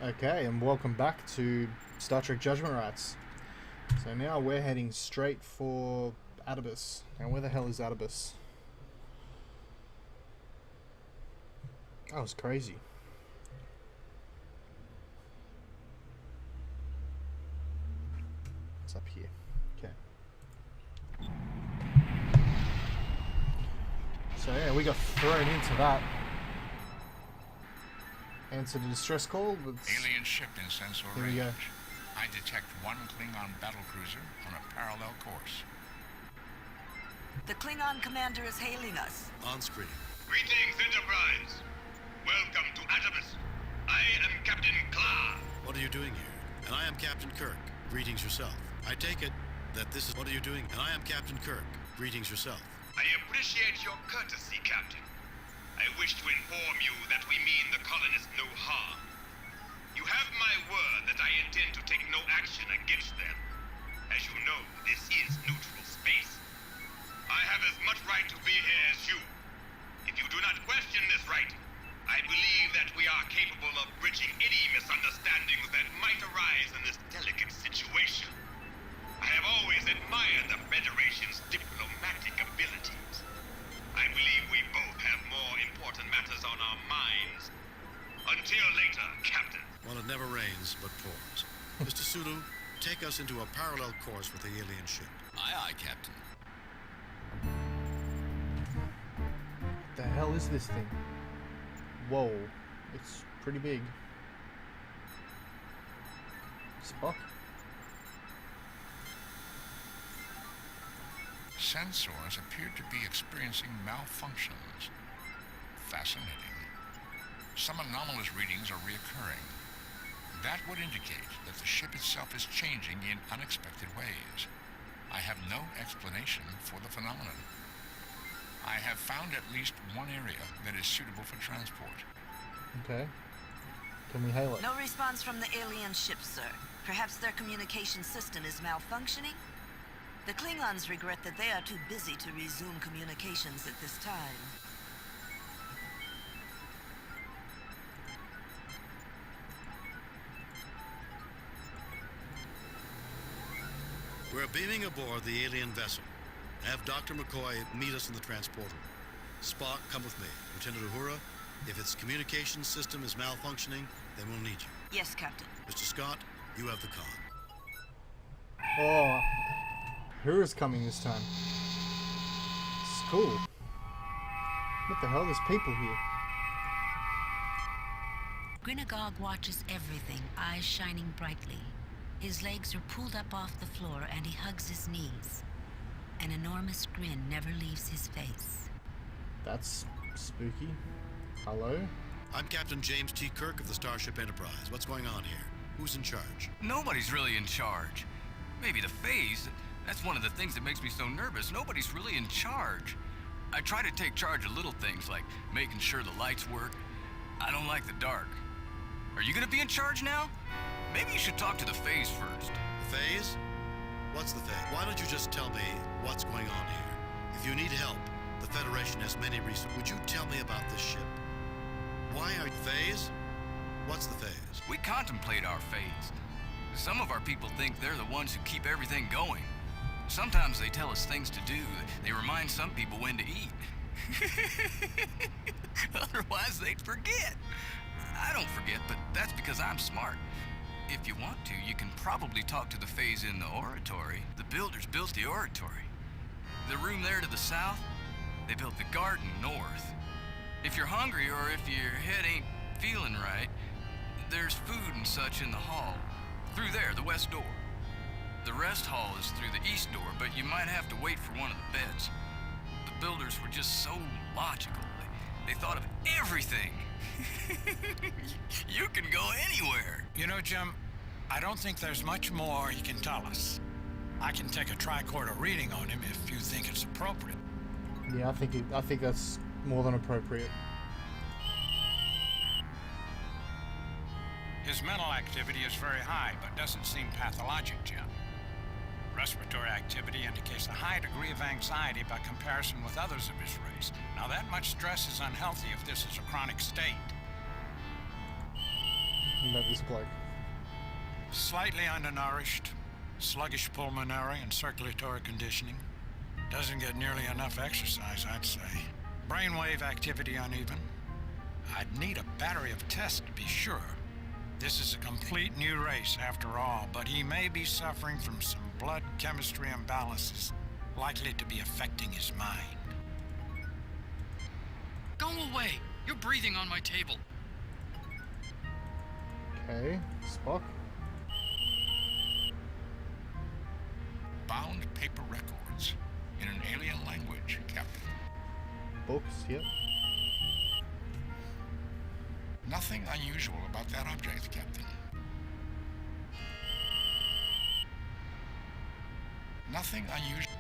Okay, and welcome back to Star Trek Judgment Rites. So now we're heading straight for Adibus. Now where the hell is Adibus? That was crazy. It's up here. Okay. So yeah, we got thrown into that. Answer the distress call. Alien ship in sensor Here we range. go. I detect one Klingon battlecruiser on a parallel course. The Klingon commander is hailing us. On screen. Greetings, Enterprise. Welcome to Adibus. I am Captain Kla. What are you doing here? And I am Captain Kirk. Greetings yourself. I take it that this is what are you doing? And I am Captain Kirk. Greetings yourself. I appreciate your courtesy, Captain. I wish to inform you that we mean the colonists no harm. You have my word that I intend to take no action against them. As you know, this is neutral space. I have as much right to be here as you. If you do not question this right, I believe that we are capable of bridging any misunderstandings that might arise in this delicate situation. I have always admired the Federation's diplomatic abilities. I believe we both have more important matters on our minds. Until later, Captain. Well, it never rains, but pours. Mr. Sulu, take us into a parallel course with the alien ship. Aye, aye, Captain. What the hell is this thing? Whoa, it's pretty big. Spock? Sensors appear to be experiencing malfunctions. Fascinating. Some anomalous readings are reoccurring. That would indicate that the ship itself is changing in unexpected ways. I have no explanation for the phenomenon. I have found at least one area that is suitable for transport. Okay. Can we hail it? No response from the alien ship, sir. Perhaps their communication system is malfunctioning? The Klingons regret that they are too busy to resume communications at this time. We're beaming aboard the alien vessel. Have Dr. McCoy meet us in the transporter. Spock, come with me. Lieutenant Uhura, if its communication system is malfunctioning, then we'll need you. Yes, Captain. Mr. Scott, you have the con. Oh, Uhura's coming this time. It's cool. What the hell? There's people here. Grinagog watches everything, eyes shining brightly. His legs are pulled up off the floor and he hugs his knees. An enormous grin never leaves his face. That's spooky. Hello? I'm Captain James T. Kirk of the Starship Enterprise. What's going on here? Who's in charge? Nobody's really in charge. Maybe the phase. That's one of the things that makes me so nervous. Nobody's really in charge. I try to take charge of little things like making sure the lights work. I don't like the dark. Are you gonna be in charge now? Maybe you should talk to the phase first. The phase? What's the phase? Why don't you just tell me what's going on here? If you need help, the Federation has many resources. Would you tell me about this ship? Why are you phase? What's the phase? We contemplate our phase. Some of our people think they're the ones who keep everything going. Sometimes they tell us things to do. They remind some people when to eat. Otherwise, they'd forget. I don't forget, but that's because I'm smart. If you want to, you can probably talk to the phase in the oratory. The builders built the oratory. The room there to the south, they built the garden north. If you're hungry or if your head ain't feeling right, there's food and such in the hall. Through there, the west door. The rest hall is through the east door, but you might have to wait for one of the beds. The builders were just so logical. They thought of everything. You can go anywhere. You know, Jim, I don't think there's much more he can tell us. I can take a tricorder reading on him if you think it's appropriate. Yeah, I think that's more than appropriate. His mental activity is very high, but doesn't seem pathologic, Jim. Respiratory activity indicates a high degree of anxiety by comparison with others of his race. Now, that much stress is unhealthy if this is a chronic state. about this bloke. Slightly undernourished, sluggish pulmonary and circulatory conditioning. Doesn't get nearly enough exercise, I'd say. Brainwave activity uneven. I'd need a battery of tests to be sure. This is a complete new race after all, but he may be suffering from some blood chemistry imbalances likely to be affecting his mind. Go away! You're breathing on my table. Okay, Spock. Bound paper records in an alien language, Captain. Books, yep. Nothing unusual about that object, Captain. Nothing unusual.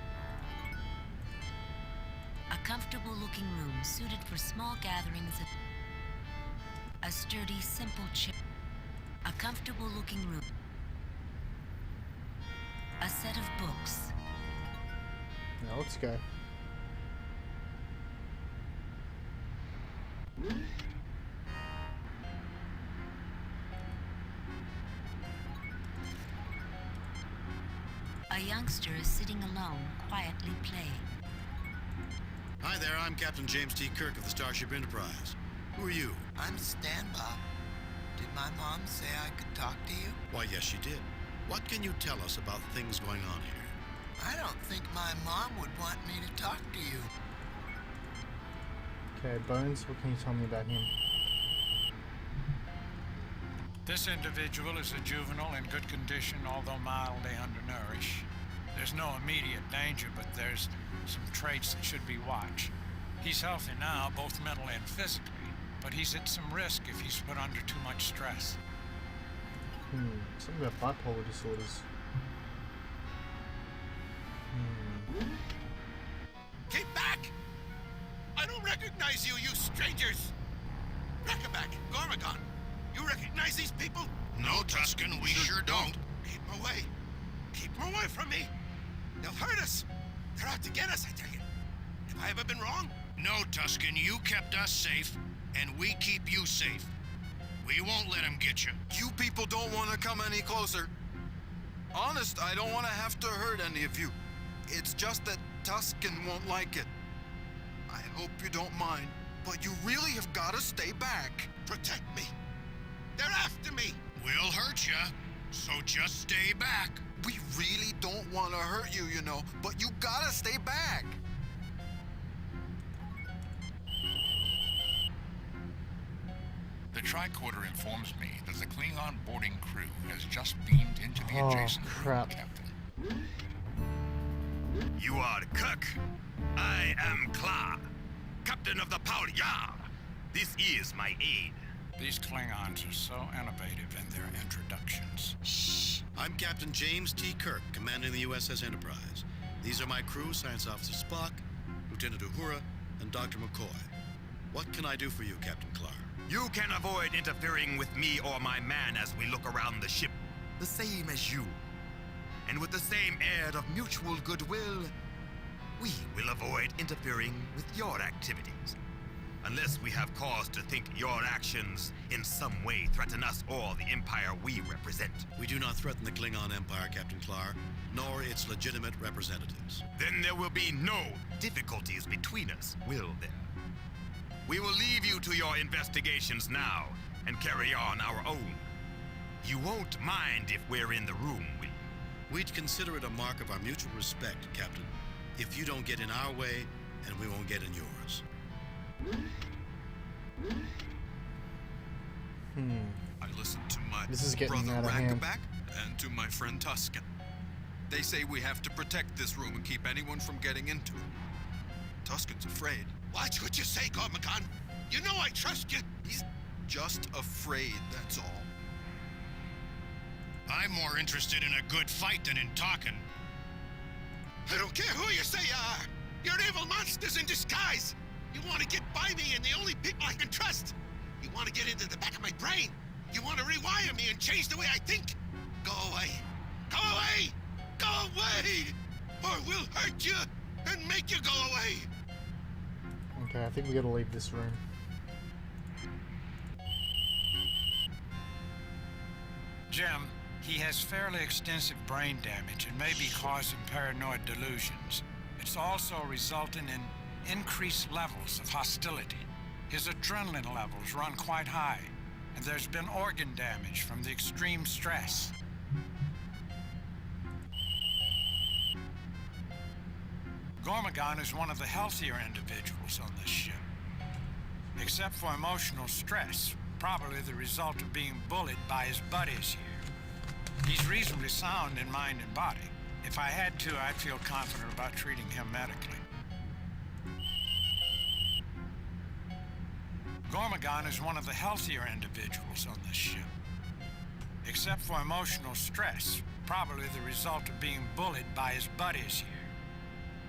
A comfortable-looking room suited for small gatherings. A sturdy, simple chair. A comfortable-looking room. A set of books. Now let's go. A youngster is sitting alone, quietly playing. Hi there, I'm Captain James T. Kirk of the Starship Enterprise. Who are you? I'm Stan Bob. Did my mom say I could talk to you? Why, yes, she did. What can you tell us about things going on here? I don't think my mom would want me to talk to you. Okay, Bones, what can you tell me about him? This individual is a juvenile in good condition, although mildly undernourished. There's no immediate danger, but there's some traits that should be watched. He's healthy now, both mentally and physically, but he's at some risk if he's put under too much stress. Something about bipolar disorders. Keep back! I don't recognize you, you strangers! Rekabak, Gormagon, you recognize these people? No, Tusken, we sure don't. Keep them away. Keep them away from me. They'll hurt us. They're out to get us, I tell you. Have I ever been wrong? No, Tusken, you kept us safe, and we keep you safe. We won't let them get you. You people don't want to come any closer. Honest, I don't want to have to hurt any of you. It's just that Tusken won't like it. I hope you don't mind, but you really have got to stay back. Protect me. They're after me. We'll hurt you, so just stay back. We really don't want to hurt you, you know, but you gotta stay back. The tricorder informs me that the Klingon boarding crew has just beamed into the adjacent crap. room, Captain. You are Kirk. I am Kla, captain of the Paul Yar. This is my aide. These Klingons are so innovative in their introductions. Shh. I'm Captain James T. Kirk, commanding the USS Enterprise. These are my crew, Science Officer Spock, Lieutenant Uhura, and Dr. McCoy. What can I do for you, Captain Clark? You can avoid interfering with me or my man as we look around the ship, the same as you. And with the same air of mutual goodwill, we will avoid interfering with your activities. Unless we have cause to think your actions in some way threaten us or the Empire we represent. We do not threaten the Klingon Empire, Captain Clark, nor its legitimate representatives. Then there will be no difficulties between us, will there? We will leave you to your investigations now and carry on our own. You won't mind if we're in the room, will you? We'd consider it a mark of our mutual respect, Captain, if you don't get in our way and we won't get in yours. I listened to my This is getting brother out of hand. Rackaback and to my friend Tusken. They say we have to protect this room and keep anyone from getting into it. Tusken's afraid. Watch what you say, Gormagon. You know I trust you. He's just afraid, that's all. I'm more interested in a good fight than in talking. I don't care who you say you are. You're evil monsters in disguise. You want to get by me and the only people I can trust. You want to get into the back of my brain. You want to rewire me and change the way I think. Go away. Go away. Go away. Or we'll hurt you and make you go away. Okay, I think we gotta leave this room. Jim, he has fairly extensive brain damage and may be causing paranoid delusions. It's also resulting in increased levels of hostility. His adrenaline levels run quite high, and there's been organ damage from the extreme stress. Gormagon is one of the healthier individuals on this ship. Except for emotional stress, probably the result of being bullied by his buddies here. He's reasonably sound in mind and body. If I had to, I'd feel confident about treating him medically. Gormagon is one of the healthier individuals on this ship. Except for emotional stress, probably the result of being bullied by his buddies here.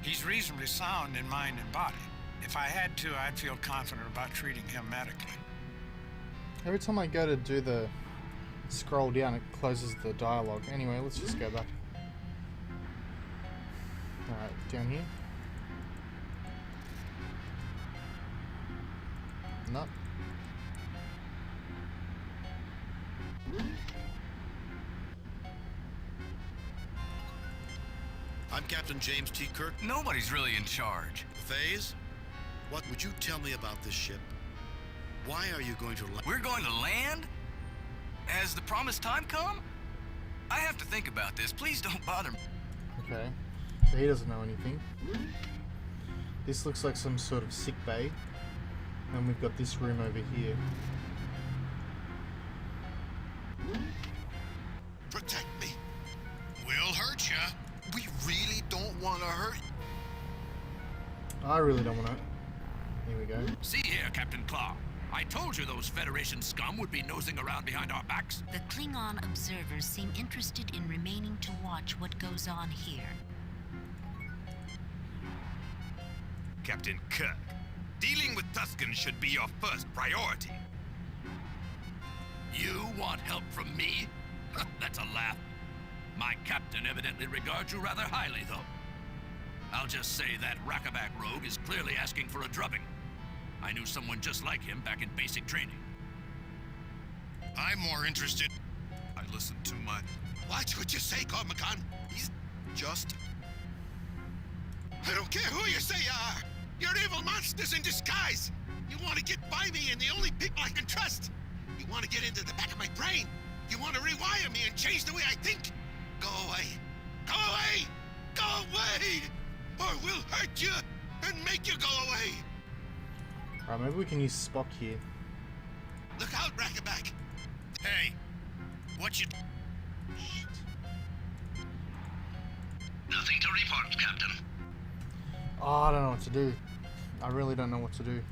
He's reasonably sound in mind and body. If I had to, I'd feel confident about treating him medically. Every time I go to do the scroll down, it closes the dialogue. Anyway, let's just go back. Alright, down here. No. I'm Captain James T. Kirk. Nobody's really in charge. Phase? What would you tell me about this ship? Why are you going to We're going to land? Has the promised time come? I have to think about this. Please don't bother me. Okay. So he doesn't know anything. This looks like some sort of sick bay. And we've got this room over here. Protect me. We'll hurt ya. We really don't want to hurt you. I really don't want to. Here we go. See here, Captain Claw. I told you those Federation scum would be nosing around behind our backs. The Klingon observers seem interested in remaining to watch what goes on here. Captain Kirk, dealing with Tuskens should be your first priority. You want help from me? That's a laugh. My captain evidently regards you rather highly, though. I'll just say that Rackaback rogue is clearly asking for a drubbing. I knew someone just like him back in basic training. I'm more interested. I listened to my... Watch what you say, Gormagon. He's just... I don't care who you say you are. You're evil monsters in disguise. You want to get by me and the only people I can trust. You want to get into the back of my brain. You want to rewire me and change the way I think. Go away. Go away. Go away. Or we'll hurt you and make you go away. Alright, maybe we can use Spock here. Look out, Rackaback. Hey, what you... Shit. Nothing to report, Captain. Oh, I don't know what to do. I really don't know what to do.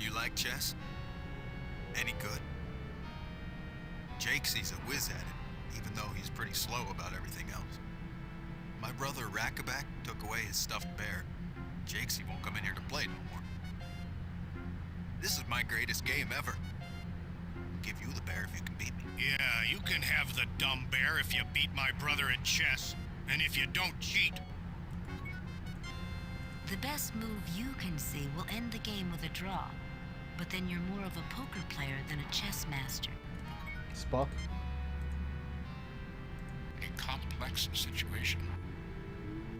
You like chess? Any good? Jakesy's a whiz at it, even though he's pretty slow about everything else. My brother Rackaback took away his stuffed bear. Jakesy won't come in here to play no more. This is my greatest game ever. I'll give you the bear if you can beat me. Yeah, you can have the dumb bear if you beat my brother at chess. And if you don't cheat. The best move you can see will end the game with a draw. But then you're more of a poker player than a chess master. Spock? A complex situation.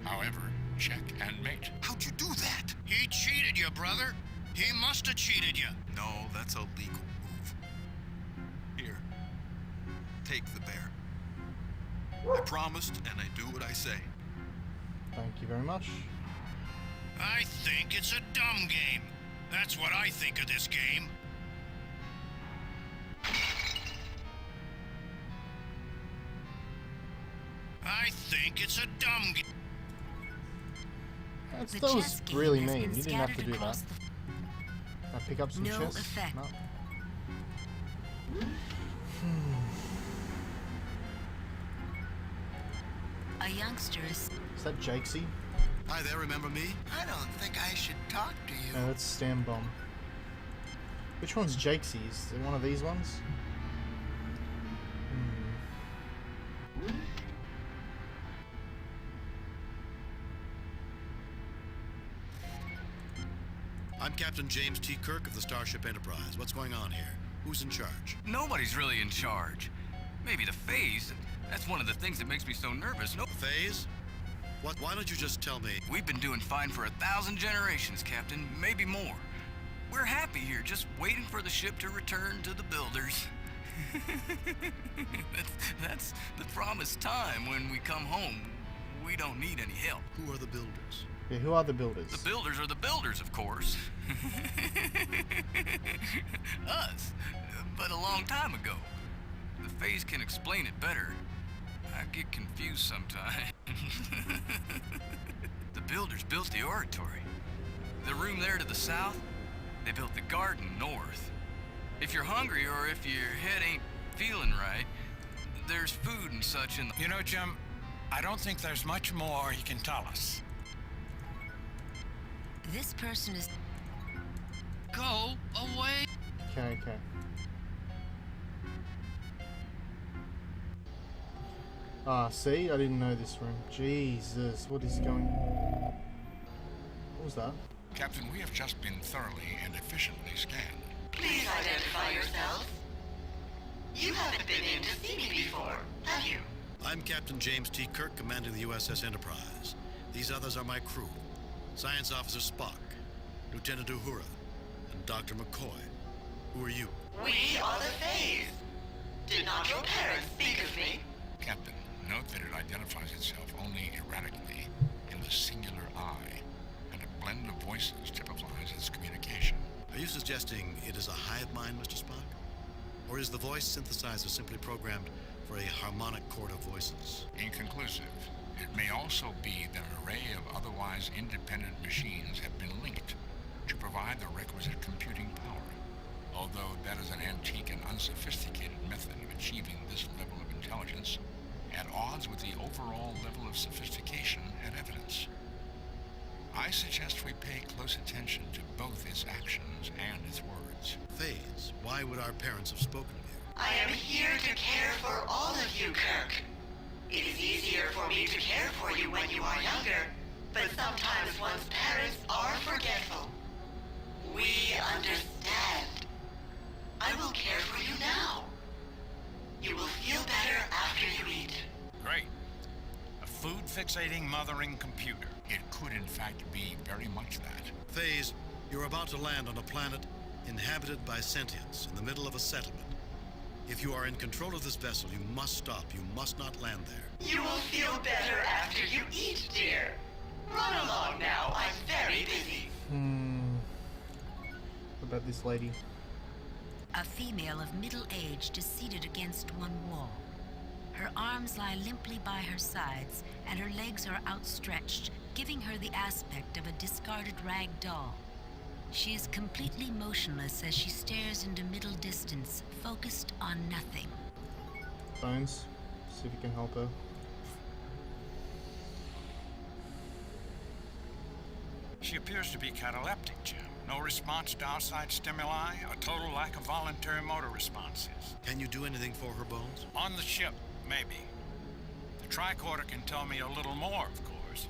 However, check and mate. How'd you do that? He cheated you, brother. He must have cheated you. No, that's a legal move. Here, take the bear. I promised, and I do what I say. Thank you very much. I think it's a dumb game. That's what I think of this game. I think it's a dumb game. The That was chess game really has mean. been You didn't have to scattered do that. across the Can I pick up some No chess? effect. No. A youngster is... Is that Jakesy? Hi there, remember me? I don't think I should talk to you. No, that's Stam Bomb. Which one's Jakesy? Is it one of these ones? I'm Captain James T. Kirk of the Starship Enterprise. What's going on here? Who's in charge? Nobody's really in charge. Maybe the phase. That's one of the things that makes me so nervous. No, Phase? What? Why don't you just tell me? we've been doing fine for 1,000 generations, Captain. Maybe more. We're happy here, just waiting for the ship to return to the builders. that's the promised time when we come home. We don't need any help. Who are the builders? Yeah, who are the builders? The builders are the builders, of course. Us. But a long time ago. The phase can explain it better. I get confused sometimes. The builders built the oratory. The room there to the south, they built the garden north. If you're hungry or if your head ain't feeling right, there's food and such in the... You know, Jim, I don't think there's much more he can tell us. This person is. Go away. Okay. Ah, see? I didn't know this room. Jesus, what is going on? What was that? Captain, we have just been thoroughly and efficiently scanned. Please identify yourself. You haven't been in to see me before, have you? I'm Captain James T. Kirk, commanding the USS Enterprise. These others are my crew. Science Officer Spock, Lieutenant Uhura, and Dr. McCoy. Who are you? We are the Phase. Did not your parents speak of me? Captain, note that it identifies itself only erratically in the singular I, and a blend of voices typifies its communication. Are you suggesting it is a hive mind, Mr. Spock? Or is the voice synthesizer simply programmed for a harmonic chord of voices? Inconclusive. It may also be that an array of otherwise independent machines have been linked to provide the requisite computing power. Although that is an antique and unsophisticated method of achieving this level of intelligence, at odds with the overall level of sophistication and evidence. I suggest we pay close attention to both its actions and its words. Phase, why would our parents have spoken of you? I am here to care for all of you, Kirk. It is easier for me to care for you when you are younger, but sometimes one's parents are forgetful. We understand. I will care for you now. You will feel better after you eat. Great. A food-fixating mothering computer. It could in fact be very much that. Phase, you're about to land on a planet inhabited by sentience in the middle of a settlement. If you are in control of this vessel, you must stop. You must not land there. You will feel better after you eat, dear. Run along now. I'm very busy. What about this lady? A female of middle age is seated against one wall. Her arms lie limply by her sides, and her legs are outstretched, giving her the aspect of a discarded rag doll. She is completely motionless as she stares into middle distance, focused on nothing. Bones. See if you can help her. She appears to be cataleptic, Jim. No response to outside stimuli, a total lack of voluntary motor responses. Can you do anything for her, Bones? On the ship, maybe. The tricorder can tell me a little more, of course.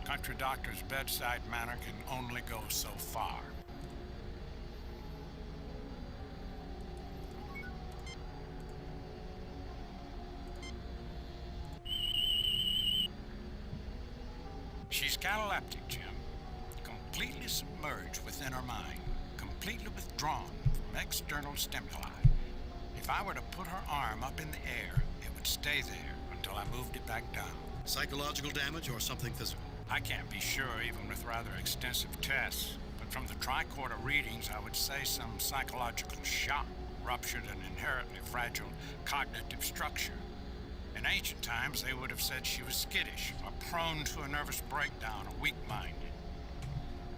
A country doctor's bedside manner can only go so far. She's cataleptic, Jim. Completely submerged within her mind. Completely withdrawn from external stimuli. If I were to put her arm up in the air, it would stay there until I moved it back down. Psychological damage or something physical? I can't be sure even with rather extensive tests, but from the tricorder readings, I would say some psychological shock ruptured an inherently fragile cognitive structure. In ancient times, they would have said she was skittish or prone to a nervous breakdown or weak-minded.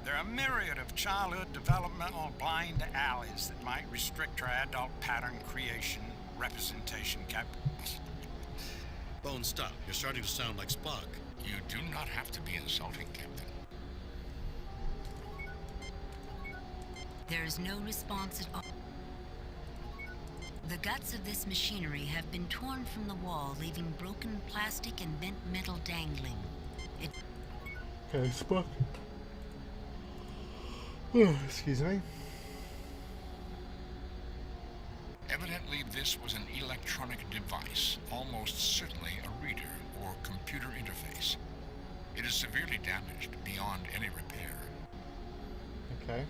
There are a myriad of childhood developmental blind alleys that might restrict her adult pattern creation, representation Bones, stop. You're starting to sound like Spock. You do not have to be insulting, Captain. There is no response at all. The guts of this machinery have been torn from the wall, leaving broken plastic and bent metal dangling. Okay, Spock. Excuse me. Evidently, this was an electronic device, almost certainly a reader or computer interface. It is severely damaged beyond any repair. Okay.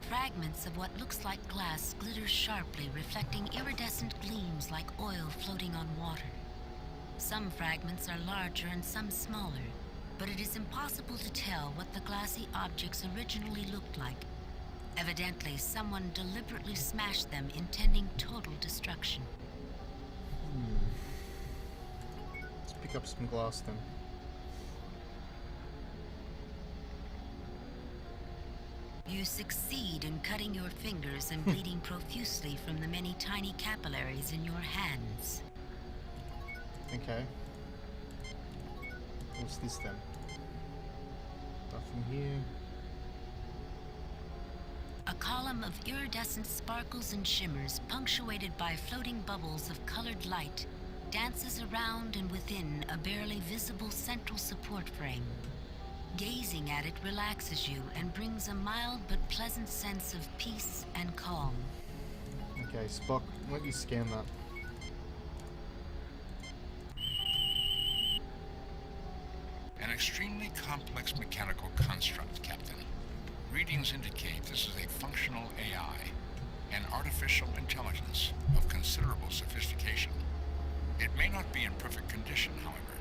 Fragments of what looks like glass glitter sharply, reflecting iridescent gleams like oil floating on water. Some fragments are larger and some smaller, but it is impossible to tell what the glassy objects originally looked like. Evidently, someone deliberately smashed them, intending total destruction. Let's pick up some glass then. You succeed in cutting your fingers and bleeding profusely from the many tiny capillaries in your hands. Okay. What's this then? Nothing here. A column of iridescent sparkles and shimmers, punctuated by floating bubbles of colored light, dances around and within a barely visible central support frame. Gazing at it relaxes you and brings a mild but pleasant sense of peace and calm. Okay, Spock, let me scan that. An extremely complex mechanical construct, Captain. Readings indicate this is a functional AI, an artificial intelligence of considerable sophistication. It may not be in perfect condition, however.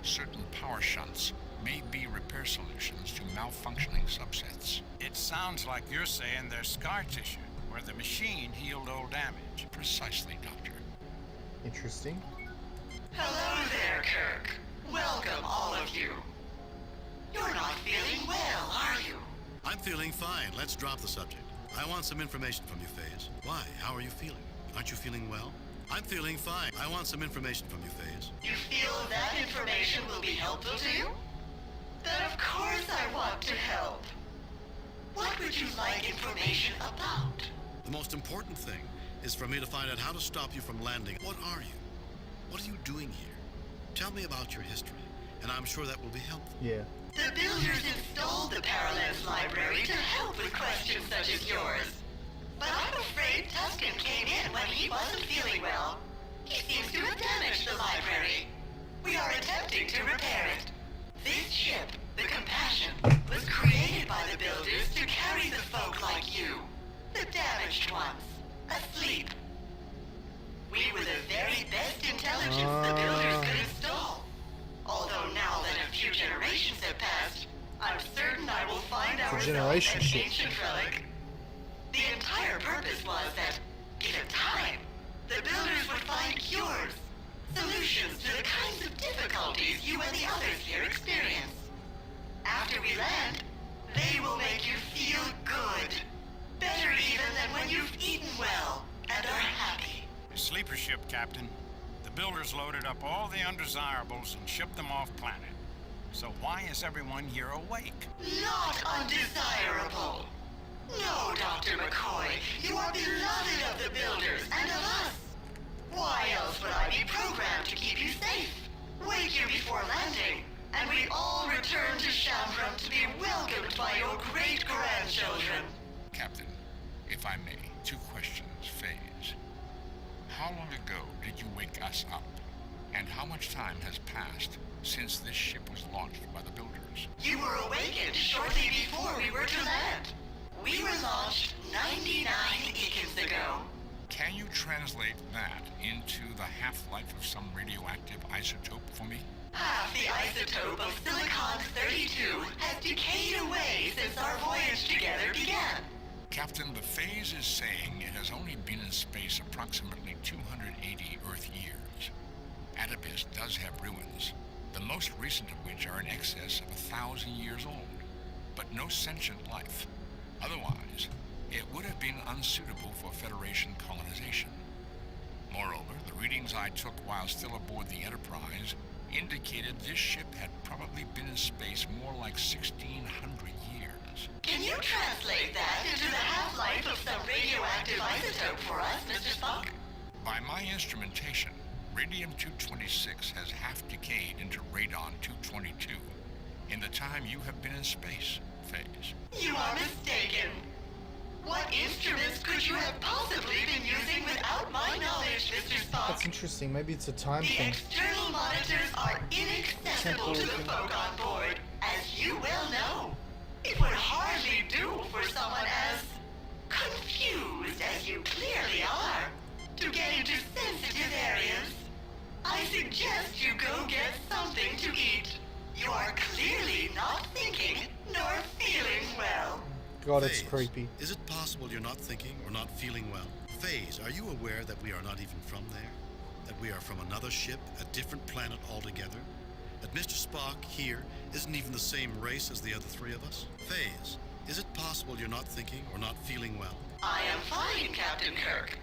Certain power shunts may be repair solutions to malfunctioning subsets. It sounds like you're saying there's scar tissue, where the machine healed old damage. Precisely, Doctor. Interesting. Hello there, Kirk. Welcome, all of you. You're not feeling well, are you? I'm feeling fine. Let's drop the subject. I want some information from you, FaZe. Why? How are you feeling? Aren't you feeling well? I'm feeling fine. I want some information from you, FaZe. You feel that information will be helpful to you? Then of course I want to help. What would you like information about? The most important thing is for me to find out how to stop you from landing. What are you? What are you doing here? Tell me about your history, and I'm sure that will be helpful. Yeah. The builders installed the Parallels Library to help with questions such as yours. But I'm afraid Tuscan came in when he wasn't feeling well. He seems to have damaged the library. We are attempting to repair it. This ship, the Compassion, was created by the builders to carry the folk like you, the damaged ones, asleep. We were the very best intelligence the builders could install. Although now that a few generations have passed, I'm certain I will find ourselves generation an ship. ancient relic. The entire purpose was that, given time, the builders would find cures, solutions to the kinds of difficulties you and the others here experience. After we land, they will make you feel good. Better even than when you've eaten well and are happy. Sleeper ship, Captain. The builders loaded up all the undesirables and shipped them off planet. So why is everyone here awake? Not undesirable. No, Dr. McCoy, you are beloved of the builders and of us. Why else would I be programmed to keep you safe, wake you before landing, and we all return to Shambram to be welcomed by your great-grandchildren? Captain, if I may, 2 questions, FaZe. How long ago did you wake us up? And how much time has passed since this ship was launched by the builders? You were awakened shortly before we were to land. We were launched 99 Eakins ago. Can you translate that into the half-life of some radioactive isotope for me? Half the isotope of Silicon-32 has decayed away since our voyage together began. Captain, the phase is saying it has only been in space approximately 280 Earth years. Adibis does have ruins, the most recent of which are in excess of 1,000 years old, but no sentient life. Otherwise, it would have been unsuitable for Federation colonization. Moreover, the readings I took while still aboard the Enterprise indicated this ship had probably been in space more like 1,600 years. Can you translate that into the half-life of some radioactive isotope for us, Mr. Spock? By my instrumentation, Radium-226 has half decayed into Radon-222 in the time you have been in space, Phase. You are mistaken. What instruments could you have possibly been using without my knowledge, Mr. Spock? That's interesting. Maybe it's a time The thing. external monitors are inaccessible to the folk on board, as you well know. It would hardly do for someone as confused as you clearly are to get into sensitive areas. I suggest you go get something to eat. You are clearly not thinking nor feeling well. God, it's Phase, creepy. is it possible you're not thinking or not feeling well? Phase, are you aware that we are not even from there? That we are from another ship, a different planet altogether? That Mr. Spock here isn't even the same race as the other three of us? Phase, is it possible you're not thinking or not feeling well? I am fine, Captain Kirk.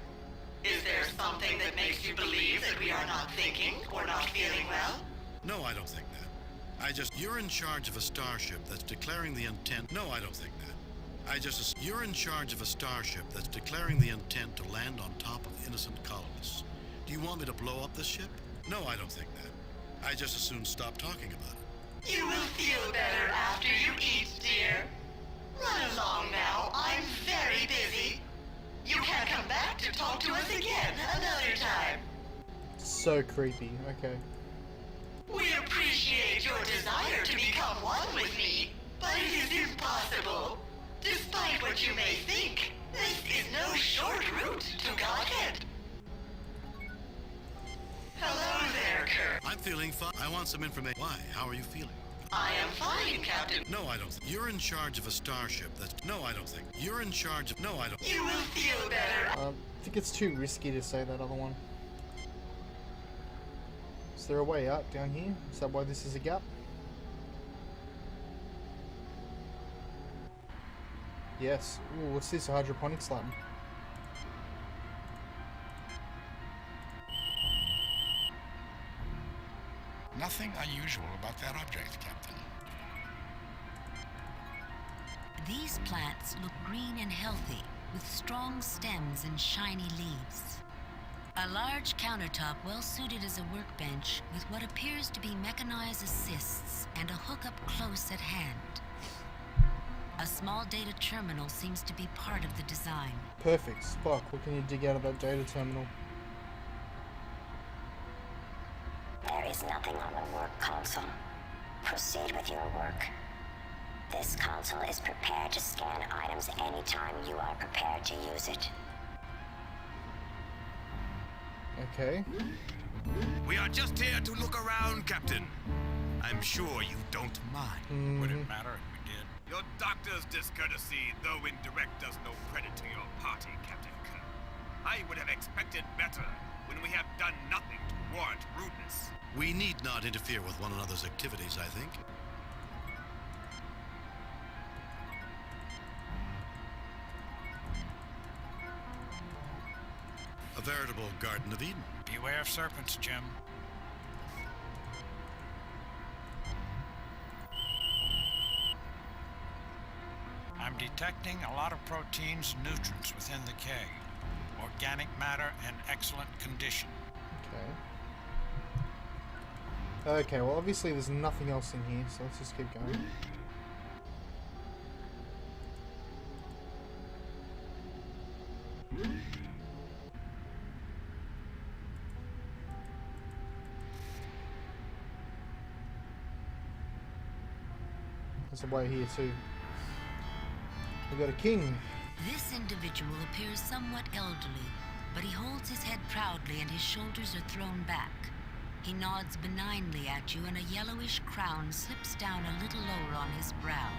Is there something that makes you believe that we are not thinking or not feeling well? No, I don't think that. You're in charge of a starship that's declaring the intent. No, I don't think that. You're in charge of a starship that's declaring the intent to land on top of innocent colonists. Do you want me to blow up this ship? No, I don't think that. I just as soon stop talking about it. You will feel better after you eat, dear. Run along now. I'm very busy. You can come back to talk to us again another time. So creepy. Okay. We appreciate your desire to become one with me, but it is impossible. Despite what you may think, this is no short route to Godhead. Hello there, Kirk. I'm feeling fine. I want some information. Why? How are you feeling? I am fine, Captain. No, I don't think. You're in charge of a starship that's... No, I don't think. You're in charge of... No, I don't... You will feel better. I think it's too risky to say that other one. Is there a way out down here? Is that why this is a gap? Yes. Ooh, what's this? A hydroponic slab. Nothing unusual about that object, Captain. These plants look green and healthy, with strong stems and shiny leaves. A large countertop well suited as a workbench with what appears to be mechanized assists and a hookup close at hand. A small data terminal seems to be part of the design. Perfect. Spock, what can you dig out of that data terminal? There is nothing on the work console. Proceed with your work. This console is prepared to scan items anytime you are prepared to use it. Okay. We are just here to look around, Captain. I'm sure you don't mind. Would it matter if we did? Your doctor's discourtesy, though indirect, does no credit to your party, Captain Kirk. I would have expected better when we have done nothing to warrant rudeness. We need not interfere with one another's activities, I think. A veritable Garden of Eden. Beware of serpents, Jim. I'm detecting a lot of proteins and nutrients within the keg. Organic matter in excellent condition. Okay. Okay, well obviously there's nothing else in here, so let's just keep going. There's a way here too. We got a king. This individual appears somewhat elderly, but he holds his head proudly and his shoulders are thrown back. He nods benignly at you and a yellowish crown slips down a little lower on his brow.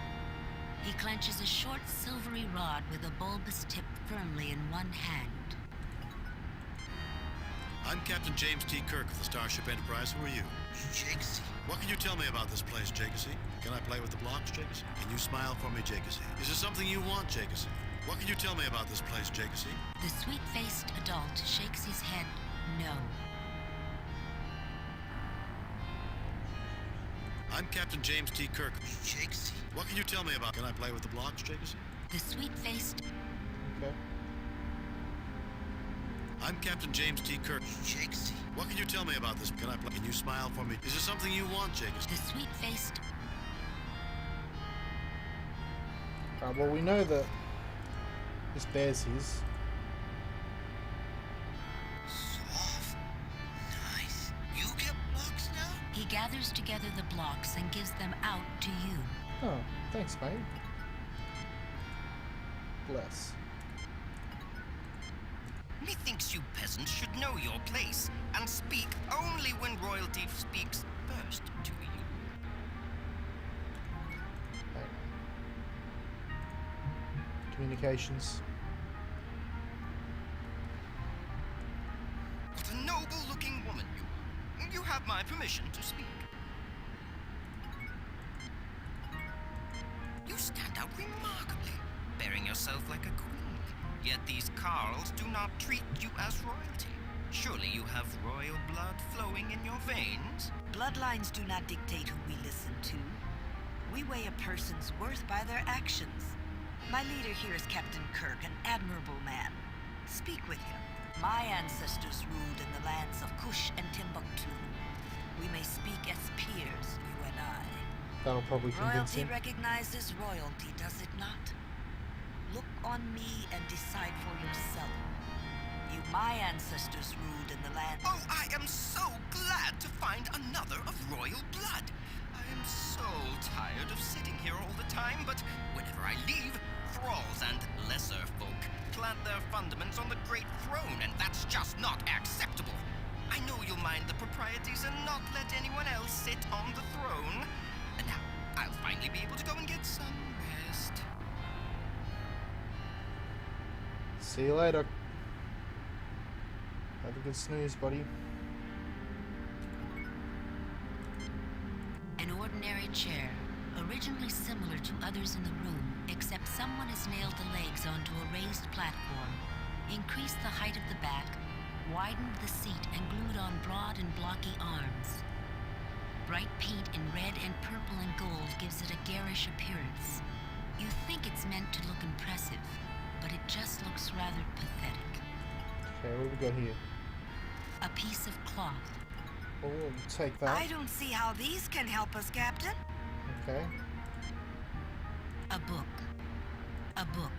He clenches a short silvery rod with a bulbous tip firmly in one hand. I'm Captain James T. Kirk of the Starship Enterprise. Who are you? Jakesy. What can you tell me about this place, Jakesy? Can I play with the blocks, Jakesy? Can you smile for me, Jakesy? Is there something you want, Jakesy? What can you tell me about this place, Jakesy? The sweet-faced adult shakes his head no. I'm Captain James T. Kirk. Jakesy. What can you tell me about? Can I play with the blocks, Jakesy? The sweet-faced... Okay. I'm Captain James T. Kirk. Jakesy. What can you tell me about this? Can you smile for me? Is there something you want, Jacobs? The sweet-faced... Well, we know that this bear's his. Soft. Nice. You get blocks now? He gathers together the blocks and gives them out to you. Oh, thanks, mate. Bless. Methinks you peasants should know your place and speak only when royalty speaks first to you. Communications. What a noble-looking woman you are. You have my permission to speak. You stand out remarkably, bearing yourself like a queen. Yet these Carls do not treat you as royalty. Surely you have royal blood flowing in your veins? Bloodlines do not dictate who we listen to. We weigh a person's worth by their actions. My leader here is Captain Kirk, an admirable man. Speak with him. My ancestors ruled in the lands of Kush and Timbuktu. We may speak as peers, you and I. That'll probably convince Royalty him. recognizes royalty, does it not? Look on me and decide for yourself. My ancestors ruled in the land. Oh, I am so glad to find another of royal blood. I am so tired of sitting here all the time, but whenever I leave, thralls and lesser folk plant their fundaments on the great throne, and that's just not acceptable. I know you'll mind the proprieties and not let anyone else sit on the throne. And now, I'll finally be able to go and get some rest. See you later. Have a good snooze, buddy. An ordinary chair, originally similar to others in the room, except someone has nailed the legs onto a raised platform, increased the height of the back, widened the seat, and glued on broad and blocky arms. Bright paint in red and purple and gold gives it a garish appearance. You think it's meant to look impressive, but it just looks rather pathetic. Okay, what have we got here? A piece of cloth. Oh, we'll take that. I don't see how these can help us, Captain. Okay. A book. A book.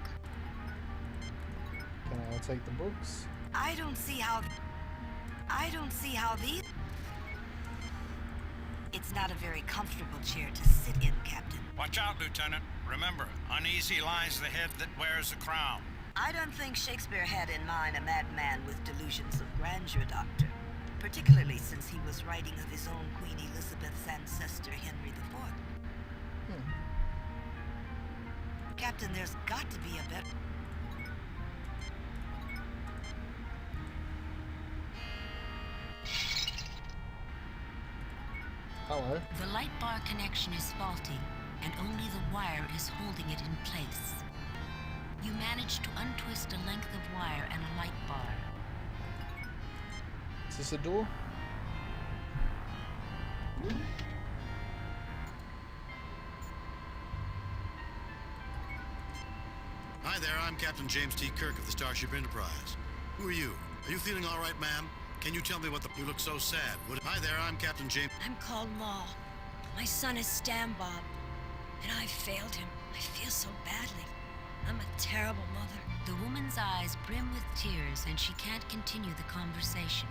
Can I take the books? I don't see how these... It's not a very comfortable chair to sit in, Captain. Watch out, Lieutenant. Remember, uneasy lies the head that wears the crown. I don't think Shakespeare had in mind a madman with delusions of grandeur, Doctor. Particularly since he was writing of his own Queen Elizabeth's ancestor, Henry IV. Captain, there's got to be a better... Hello. The light bar connection is faulty, and only the wire is holding it in place. You manage to untwist a length of wire and a light bar. Is this a door? Hi there, I'm Captain James T. Kirk of the Starship Enterprise. Who are you? Are you feeling all right, ma'am? Can you tell me what the... You look so sad. Hi there, I'm Captain James... I'm called Ma. My son is Stan Bob, and I failed him. I feel so badly. I'm a terrible mother. The woman's eyes brim with tears, and she can't continue the conversation.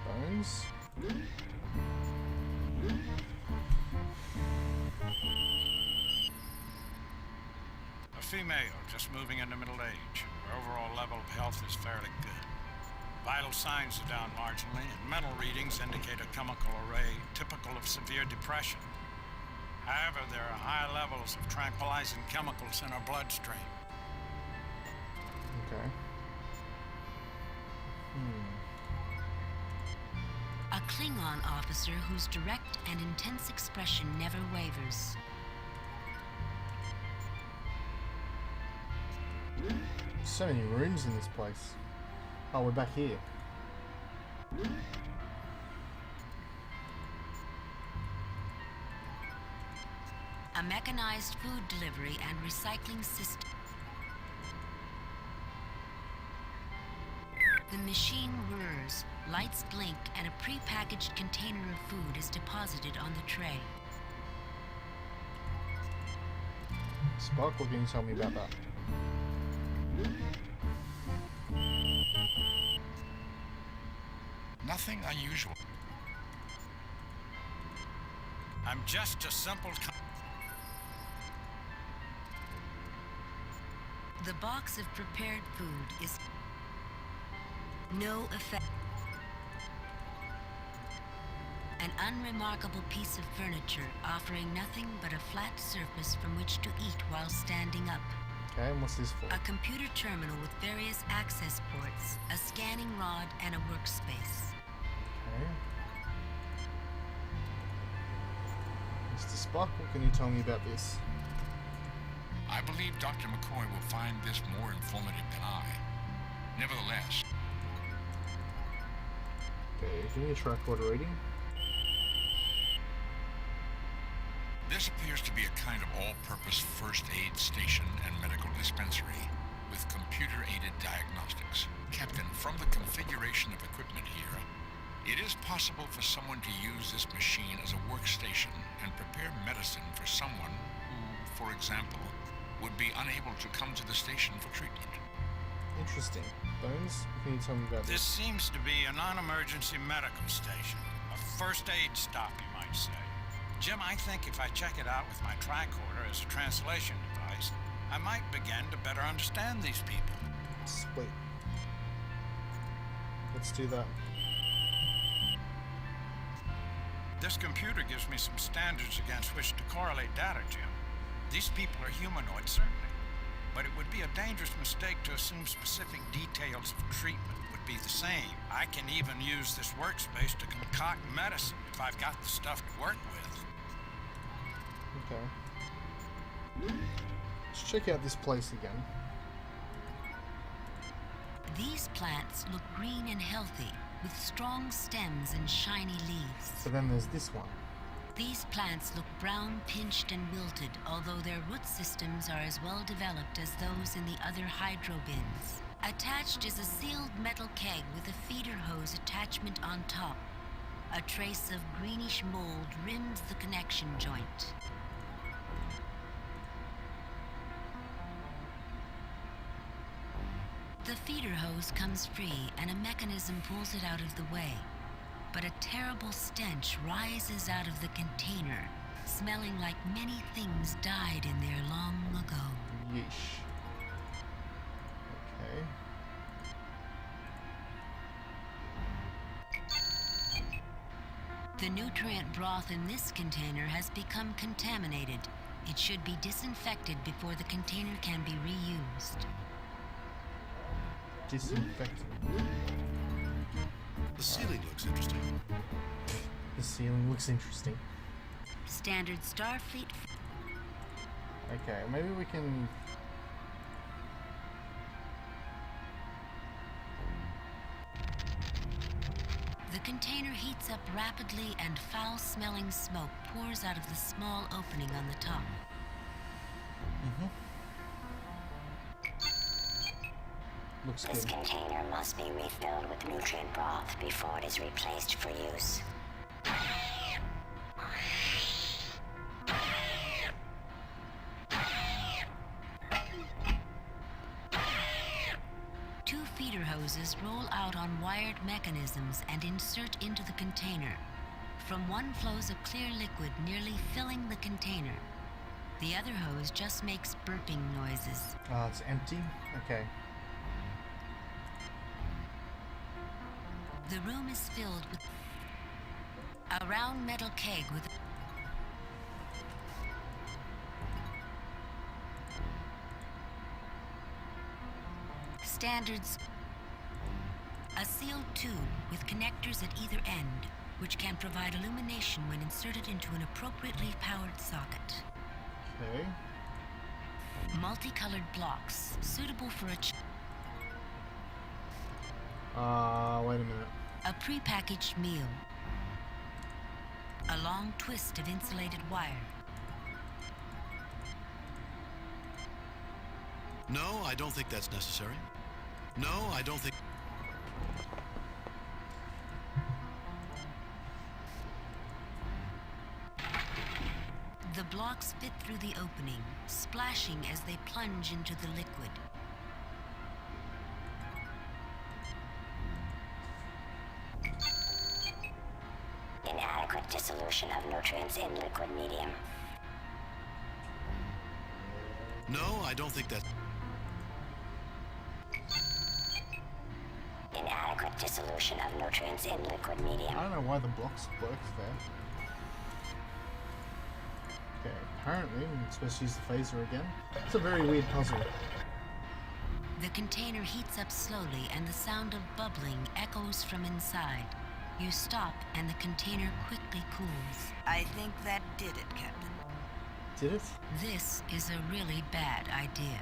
Bones? A female, just moving into middle age. Her overall level of health is fairly good. Vital signs are down marginally, and mental readings indicate a chemical array typical of severe depression. However, there are high levels of tranquilizing chemicals in her bloodstream. Okay. A Klingon officer whose direct and intense expression never wavers. So many rooms in this place. Oh, we're back here. A mechanized food delivery and recycling system. The machine whirs, lights blink, and a pre-packaged container of food is deposited on the tray. Spock, what can you tell me about that? Nothing unusual. I'm just a simple. The box of prepared food is no effect. An unremarkable piece of furniture offering nothing but a flat surface from which to eat while standing up. Okay, and what's this for? A computer terminal with various access ports, a scanning rod, and a workspace. Okay. Mr. Spock, what can you tell me about this? I believe Dr. McCoy will find this more informative than I. Nevertheless... Okay, give me a track order reading. This appears to be a kind of all-purpose first aid station and medical dispensary with computer-aided diagnostics. Captain, from the configuration of equipment here, it is possible for someone to use this machine as a workstation and prepare medicine for someone who, for example, would be unable to come to the station for treatment. Interesting. Bones, what can you tell me about This this? seems to be a non-emergency medical station. A first aid stop, you might say. Jim, I think if I check it out with my tricorder as a translation device, I might begin to better understand these people. Sweet. Let's do that. This computer gives me some standards against which to correlate data, Jim. These people are humanoid, certainly. But it would be a dangerous mistake to assume specific details of treatment would be the same. I can even use this workspace to concoct medicine if I've got the stuff to work with. Okay. Let's check out this place again. These plants look green and healthy, with strong stems and shiny leaves. So then there's this one. These plants look brown, pinched, and wilted, although their root systems are as well developed as those in the other hydro bins. Attached is a sealed metal keg with a feeder hose attachment on top. A trace of greenish mold rims the connection joint. The feeder hose comes free and a mechanism pulls it out of the way. But a terrible stench rises out of the container, smelling like many things died in there long ago. Yeesh. Okay. The nutrient broth in this container has become contaminated. It should be disinfected before the container can be reused. Disinfected. The ceiling looks interesting. The ceiling looks interesting. Standard Starfleet. Okay, maybe we can... The container heats up rapidly and foul-smelling smoke pours out of the small opening on the top. Looks This good. container must be refilled with nutrient broth before it is replaced for use. Two feeder hoses roll out on wired mechanisms and insert into the container. From one flows a clear liquid nearly filling the container. The other hose just makes burping noises. It's empty? Okay. The room is filled with a round metal keg with standards. A sealed tube with connectors at either end, which can provide illumination when inserted into an appropriately powered socket. Okay. Multicolored blocks, suitable for a Wait a minute. A prepackaged meal. A long twist of insulated wire. No, I don't think that's necessary. No, I don't think... blocks fit through the opening, splashing as they plunge into the liquid. Inadequate dissolution of nutrients in liquid medium. No, I don't think that. Inadequate dissolution of nutrients in liquid medium. I don't know why the blocks work there. Okay, apparently I'm supposed to use the phaser again. It's a very weird puzzle. The container heats up slowly and the sound of bubbling echoes from inside. You stop and the container quickly cools. I think that did it, Captain. Did it? This is a really bad idea.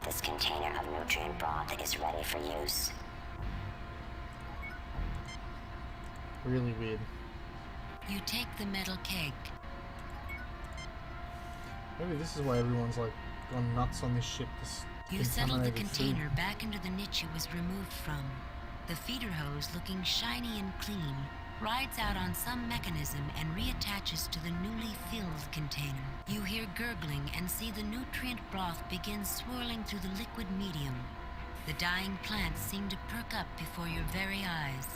This container of nutrient broth is ready for use. Really weird. You take the metal keg. Maybe this is why everyone's like gone nuts on this ship. This You settle the contaminated container food. back into the niche it was removed from. The feeder hose, looking shiny and clean, rides out on some mechanism and reattaches to the newly filled container. You hear gurgling and see the nutrient broth begin swirling through the liquid medium. The dying plants seem to perk up before your very eyes.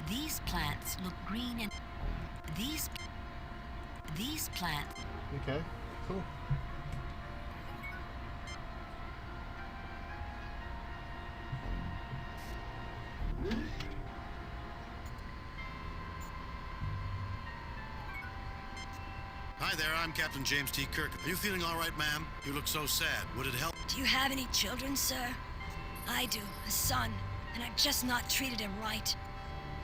These plants look green and... These plants... Okay, cool. Hi there, I'm Captain James T. Kirk. Are you feeling all right, ma'am? You look so sad. Would it help? Do you have any children, sir? I do, a son, and I've just not treated him right.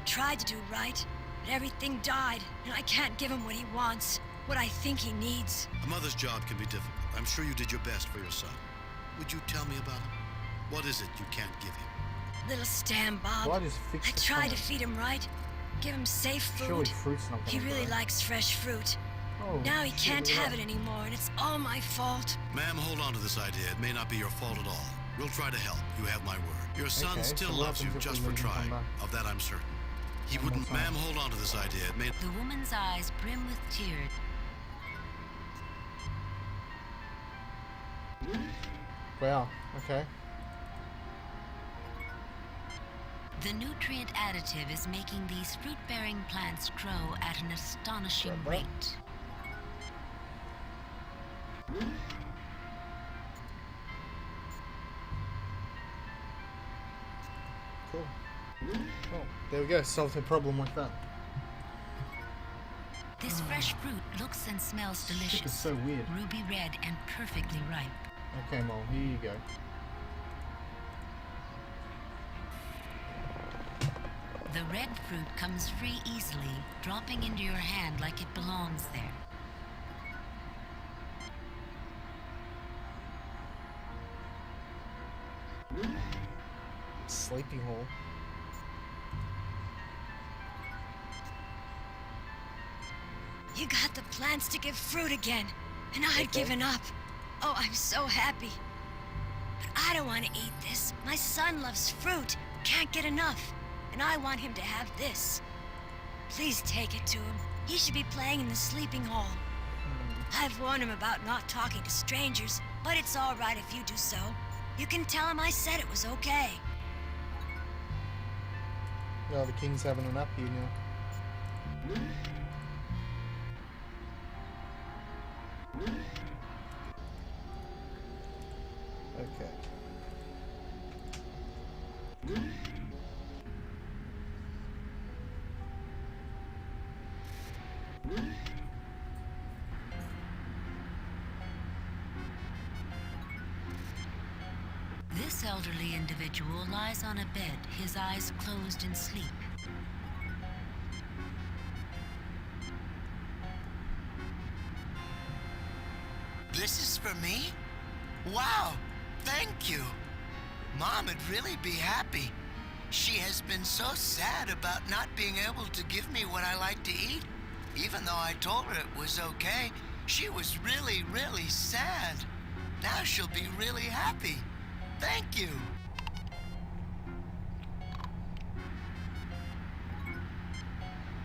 Tried to do right, but everything died, and I can't give him what he wants, what I think he needs. A mother's job can be difficult. I'm sure you did your best for your son. Would you tell me about him? What is it you can't give him? Little Stan Bob. Why does fix I the tried to planet? feed him right, give him safe food. Surely fruit's not He gonna really grow. likes fresh fruit. Oh, Now he shit, can't look at have that. it anymore, and it's all my fault. Ma'am, hold on to this idea. It may not be your fault at all. We'll try to help. You have my word. Your son Okay, still so what loves you happens if just we for leave him trying. come back? Of that I'm certain. He One more wouldn't. time. Ma'am, hold on to this idea. It may. The woman's eyes brim with tears. Wow, okay. The nutrient additive is making these fruit-bearing plants grow at an astonishing Grab that. rate. Cool. Oh, there we go. Solved the problem like that. This fresh fruit looks and smells Shit is delicious. so weird. Ruby red and perfectly ripe. Okay, Mol, here you go. The red fruit comes free easily, dropping into your hand like it belongs there. Sleeping hall. You got the plants to give fruit again, and I'd Okay. given up. Oh, I'm so happy. But I don't want to eat this. My son loves fruit, can't get enough, and I want him to have this. Please take it to him. He should be playing in the sleeping hall. I've warned him about not talking to strangers, but it's all right if you do so. You can tell him I said it was okay. Oh, the king's having a nap here now. Okay. This elderly individual lies on a bed, his eyes closed in sleep. This is for me? Wow, thank you. Mom would really be happy. She has been so sad about not being able to give me what I like to eat. Even though I told her it was okay, she was really, really sad. Now she'll be really happy. Thank you.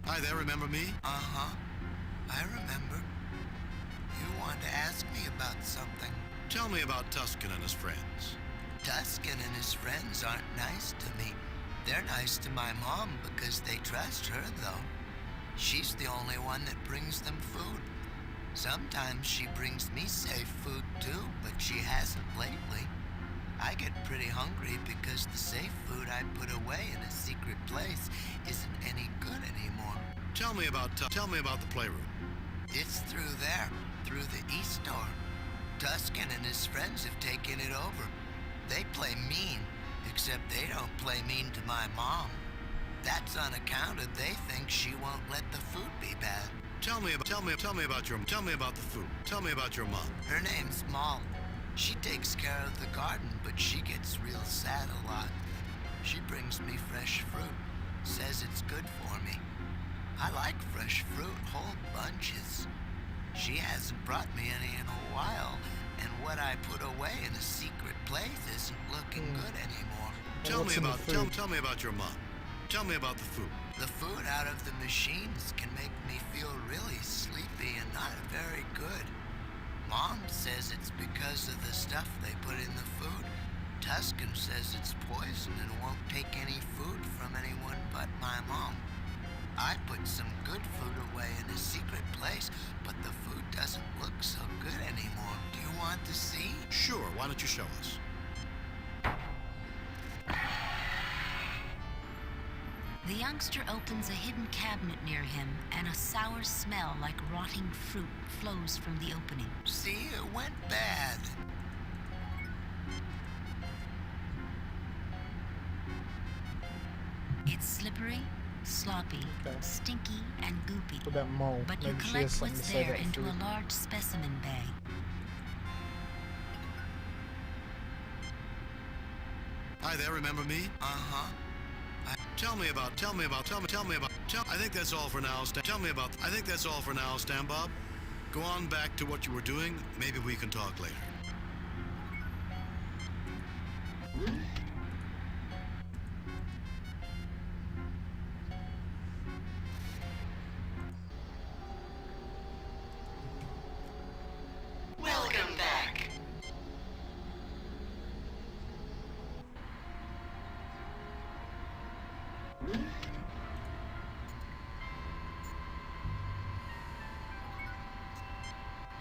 Hi there, remember me? Uh-huh. I remember. You wanted to ask me about something. Tell me about Tuscan and his friends. Tuscan and his friends aren't nice to me. They're nice to my mom because they trust her, though. She's the only one that brings them food. Sometimes she brings me safe food, too, but she hasn't lately. I get pretty hungry because the safe food I put away in a secret place isn't any good anymore. Tell me about the playroom. It's through there, through the east door. Tuscan and his friends have taken it over. They play mean, except they don't play mean to my mom. That's on account of they think she won't let the food be bad. Tell me about the food. Tell me about your mom. Her name's Moll. She takes care of the garden, but she gets real sad a lot. She brings me fresh fruit, says it's good for me. I like fresh fruit, whole bunches. She hasn't brought me any in a while, and what I put away in a secret place isn't looking good anymore. Tell me about your mom. Tell me about the food. The food out of the machines can make me feel really sleepy and not very good. Mom says it's because of the stuff they put in the food. Tuscan says it's poison and won't take any food from anyone but my mom. I put some good food away in a secret place, but the food doesn't look so good anymore. Do you want to see? Sure, why don't you show us? The youngster opens a hidden cabinet near him, and a sour smell like rotting fruit flows from the opening. See, it went bad. It's slippery, sloppy, stinky, and goopy. What about Moll? But you Maybe she has collect something what's to say there about into food. a large specimen bag. Hi there, remember me? Uh-huh. I think that's all for now, I think that's all for now, Stan Bob. Go on back to what you were doing. Maybe we can talk later. Welcome back.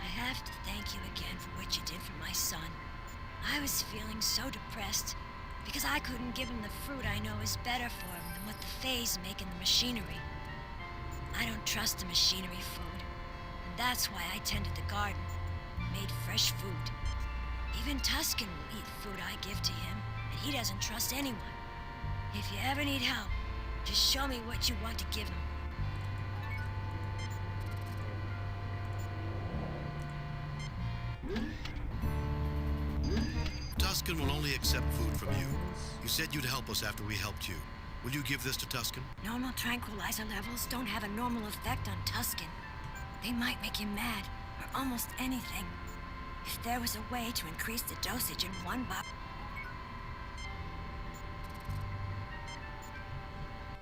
I have to thank you again for what you did for my son. I was feeling so depressed because I couldn't give him the fruit I know is better for him than what the Fays make in the machinery. I don't trust the machinery food, and that's why I tended the garden, made fresh food. Even Tuscan will eat food I give to him, and he doesn't trust anyone. If you ever need help, just show me what you want to give him. Tuscan will only accept food from you. You said you'd help us after we helped you. Will you give this to Tuscan? Normal tranquilizer levels don't have a normal effect on Tuscan. They might make him mad, or almost anything. If there was a way to increase the dosage in one bottle...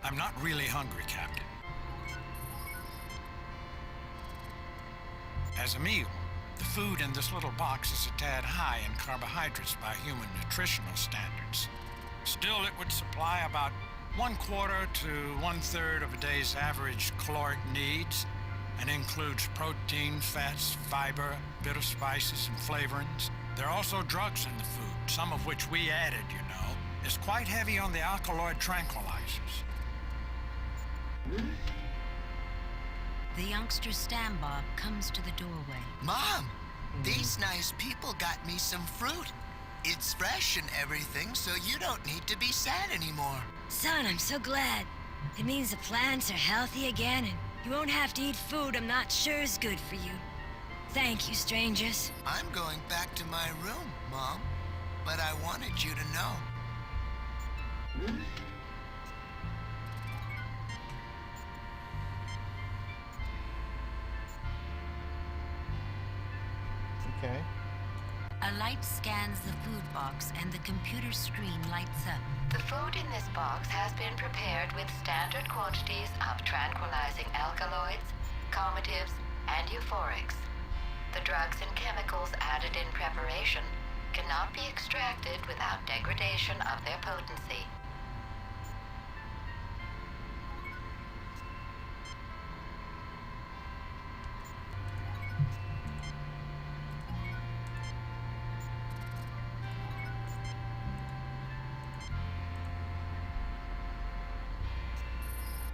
I'm not really hungry, Captain. As a meal, the food in this little box is a tad high in carbohydrates by human nutritional standards. Still, it would supply about 1/4 to 1/3 of a day's average caloric needs and includes protein, fats, fiber, a bit of spices and flavorings. There are also drugs in the food, some of which we added, you know. It's quite heavy on the alkaloid tranquilizers. The youngster Stambob comes to the doorway. Mom, these nice people got me some fruit. It's fresh and everything, so you don't need to be sad anymore. Son, I'm so glad. It means the plants are healthy again, and you won't have to eat food I'm not sure is good for you. Thank you, strangers. I'm going back to my room, Mom, but I wanted you to know. Okay. A light scans the food box and the computer screen lights up. The food in this box has been prepared with standard quantities of tranquilizing alkaloids, calmatives, and euphorics. The drugs and chemicals added in preparation cannot be extracted without degradation of their potency.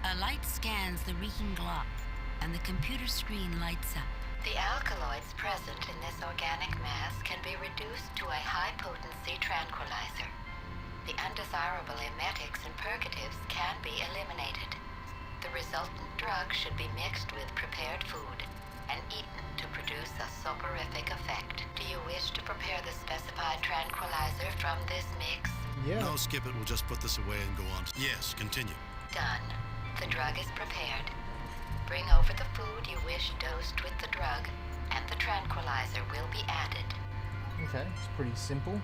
A light scans the reeking glop, and the computer screen lights up. The alkaloids present in this organic mass can be reduced to a high-potency tranquilizer. The undesirable emetics and purgatives can be eliminated. The resultant drug should be mixed with prepared food and eaten to produce a soporific effect. Do you wish to prepare the specified tranquilizer from this mix? Yeah. No, skip it. We'll just put this away and go on. Yes, continue. Done. The drug is prepared. Bring over the food you wish dosed with the drug, and the tranquilizer will be added. Okay, it's pretty simple.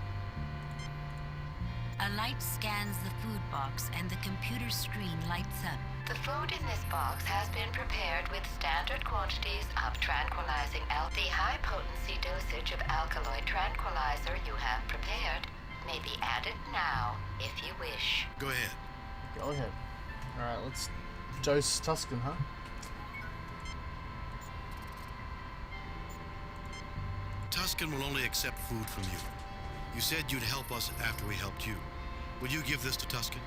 A light scans the food box and the computer screen lights up. The food in this box has been prepared with standard quantities of tranquilizing The high-potency dosage of alkaloid tranquilizer you have prepared may be added now, if you wish. Go ahead. Go ahead. Alright, let's dose Tuscan, huh? Tuscan will only accept food from you. You said you'd help us after we helped you. Would you give this to Tuscan?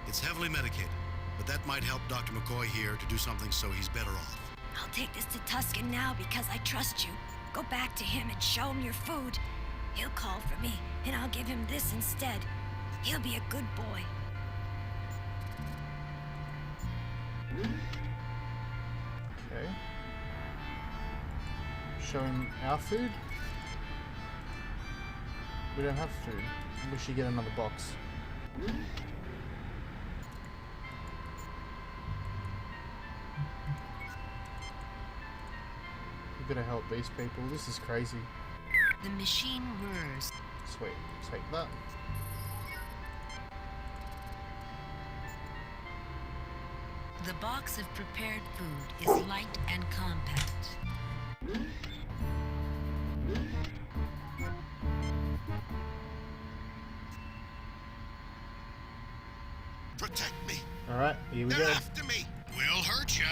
It's heavily medicated, but that might help Dr. McCoy here to do something so he's better off. I'll take this to Tuscan now because I trust you. Go back to him and show him your food. He'll call for me, and I'll give him this instead. He'll be a good boy. Okay. Show him our food. We don't have food. We should get another box. We gotta help these people. This is crazy. The machine whirs. Sweet. Take that. The box of prepared food is light and compact. Protect me. Alright, here we They're go. after me. We'll hurt ya.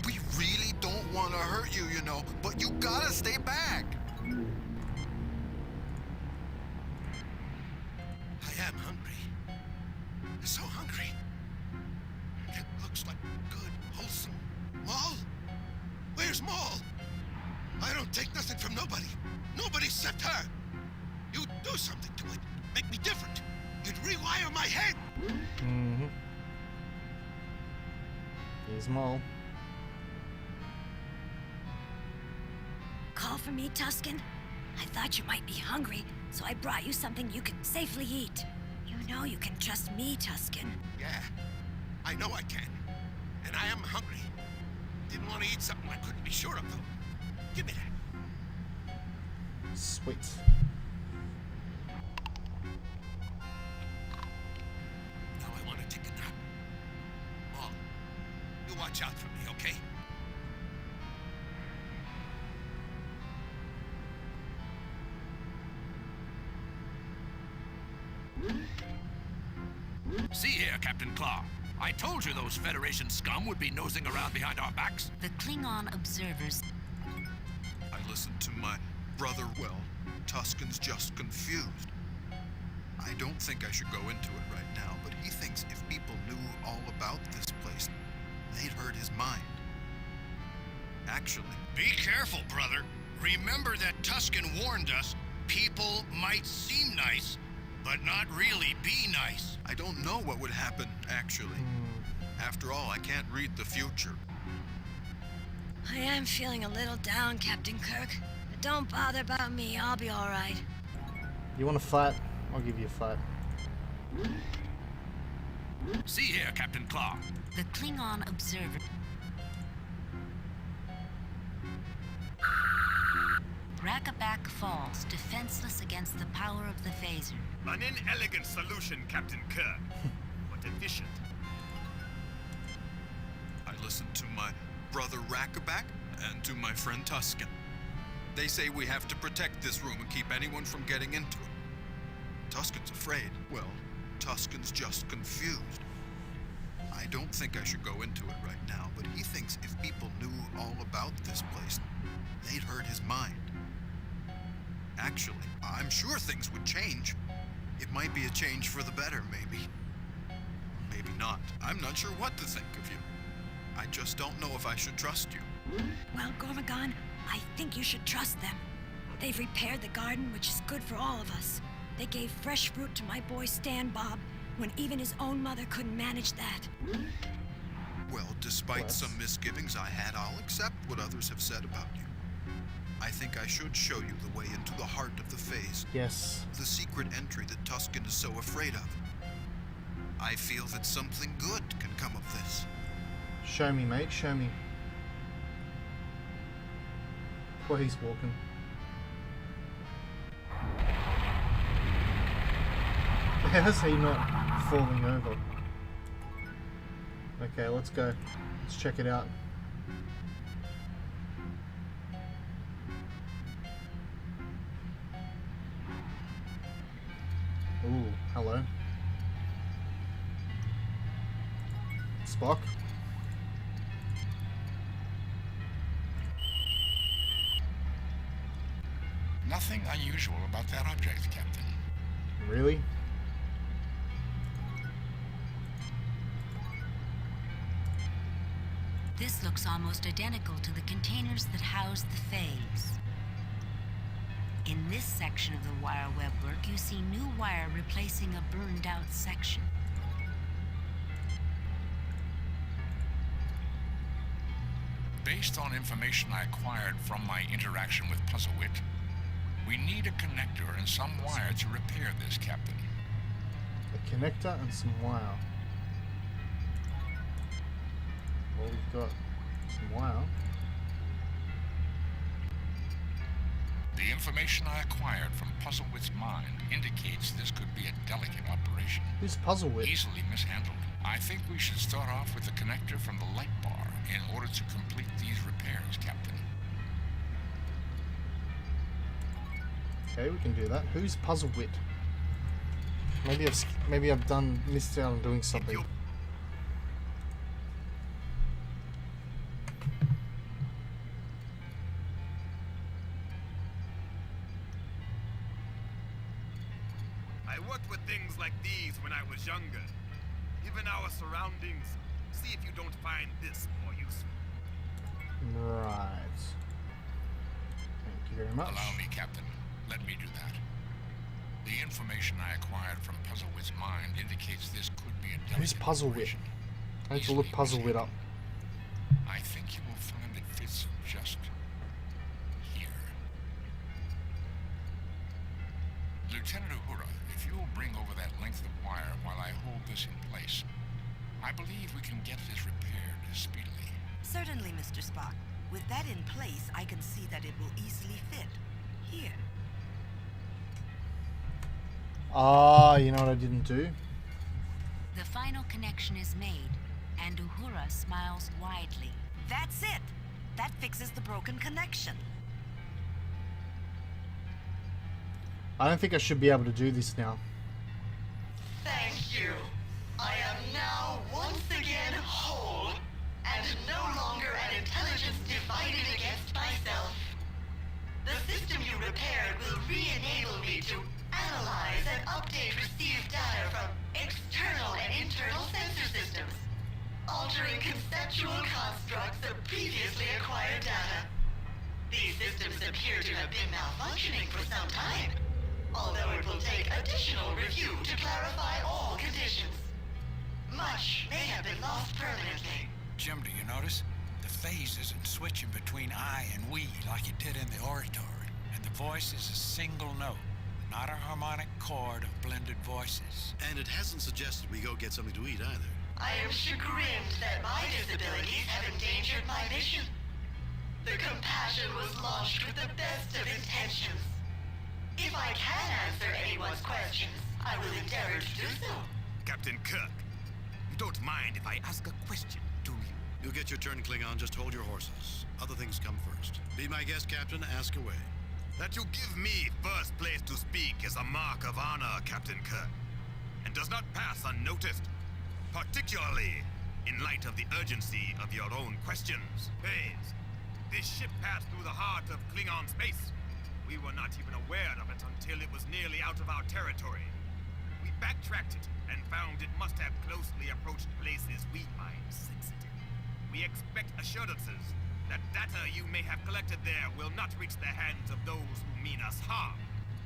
We really don't want to hurt you, you know, but you gotta stay back. I am hungry. So hungry. It looks like good, wholesome. Maul? Where's Maul? I don't take nothing from nobody. Nobody except her. You do something to it. Make me different. You'd rewire my head. Mm-hmm. Here's Mole. Call for me, Tuscan? I thought you might be hungry, so I brought you something you can safely eat. You know you can trust me, Tuscan. Yeah, I know I can. And I am hungry. Didn't want to eat something I couldn't be sure of, though. Give me that. Sweet. Now I want to take a nap. Mom, you watch out for me, okay? See here, Captain Claw. I told you those Federation scum would be nosing around behind our backs. The Klingon observers. I listened to my brother well. Tuscan's just confused. I don't think I should go into it right now, but he thinks if people knew all about this place, they'd hurt his mind. Actually, Be careful, brother. Remember that Tuscan warned us people might seem nice, but not really be nice. I don't know what would happen, actually. After all, I can't read the future. I am feeling a little down, Captain Kirk. But don't bother about me, I'll be alright. You want a flat? I'll give you a flat. See here, Captain Claw. The Klingon observer. Rackaback falls, defenseless against the power of the phaser. An inelegant solution, Captain Kirk, but efficient. I listened to my brother Rackaback and to my friend Tuscan. They say we have to protect this room and keep anyone from getting into it. Tuscan's afraid. Well, Tuscan's just confused. I don't think I should go into it right now, but he thinks if people knew all about this place, they'd hurt his mind. Actually, I'm sure things would change. It might be a change for the better, maybe. Maybe not. I'm not sure what to think of you. I just don't know if I should trust you. Well, Gormagon, I think you should trust them. They've repaired the garden, which is good for all of us. They gave fresh fruit to my boy Stan Bob, when even his own mother couldn't manage that. Well, despite some misgivings I had, I'll accept what others have said about you. I think I should show you the way into the heart of the phase. Yes. The secret entry that Tuscan is so afraid of. I feel that something good can come of this. Show me, mate, show me. Where he's walking. How's he not falling over? Okay, let's go. Let's check it out. Ooh, hello. Spock? Nothing unusual about that object, Captain. Really? This looks almost identical to the containers that house the phase. In this section of the wire web work, you see new wire replacing a burned out section. Based on information I acquired from my interaction with Puzzlewit, we need a connector and some wire to repair this, Captain. A connector and some wire. Well, we've got some wire. The information I acquired from Puzzlewit's mind indicates this could be a delicate operation. Who's Puzzlewit? Easily mishandled. I think we should start off with the connector from the light bar in order to complete these repairs, Captain. Okay, we can do that. Who's Puzzlewit? Maybe I've missed out on doing something. I worked with things like these when I was younger. Given our surroundings, see if you don't find this more useful. Right. Thank you very much. Allow me, Captain. Let me do that. The information I acquired from Puzzlewit's mind indicates this could be a delicate Who's Puzzlewit? operation. I need to look Puzzlewit up. I think you will find it fits just here. Lieutenant Uhura, if you will bring over that length of wire while I hold this in place, I believe we can get this repaired speedily. Certainly, Mr. Spock. With that in place, I can see that it will easily fit. Here. Ah, you know what I didn't do? The final connection is made, and Uhura smiles widely. That's it! That fixes the broken connection. I don't think I should be able to do this now. Thank you. I am now once again whole, and no longer an intelligence divided against myself. The system you repaired will re-enable me to analyze and update received data from external and internal sensor systems, altering conceptual constructs of previously acquired data. These systems appear to have been malfunctioning for some time, although it will take additional review to clarify all conditions. Much may have been lost permanently. Jim, do you notice? The phase isn't switching between I and we like it did in the oratory, and the voice is a single note, not a harmonic chord of blended voices. And it hasn't suggested we go get something to eat either. I am chagrined that my disabilities have endangered my mission. The Compassion was launched with the best of intentions. If I can answer anyone's questions, I will endeavor to do so. Captain Kirk, you don't mind if I ask a question, do you? You'll get your turn, Klingon. Just hold your horses. Other things come first. Be my guest, Captain. Ask away. That you give me first place to speak is a mark of honor, Captain Kirk, and does not pass unnoticed, particularly in light of the urgency of your own questions. Hayes, this ship passed through the heart of Klingon space. We were not even aware of it until it was nearly out of our territory. We backtracked it and found it must have closely approached places we find sensitive. We expect assurances that data you may have collected there will not reach the hands of those who mean us harm.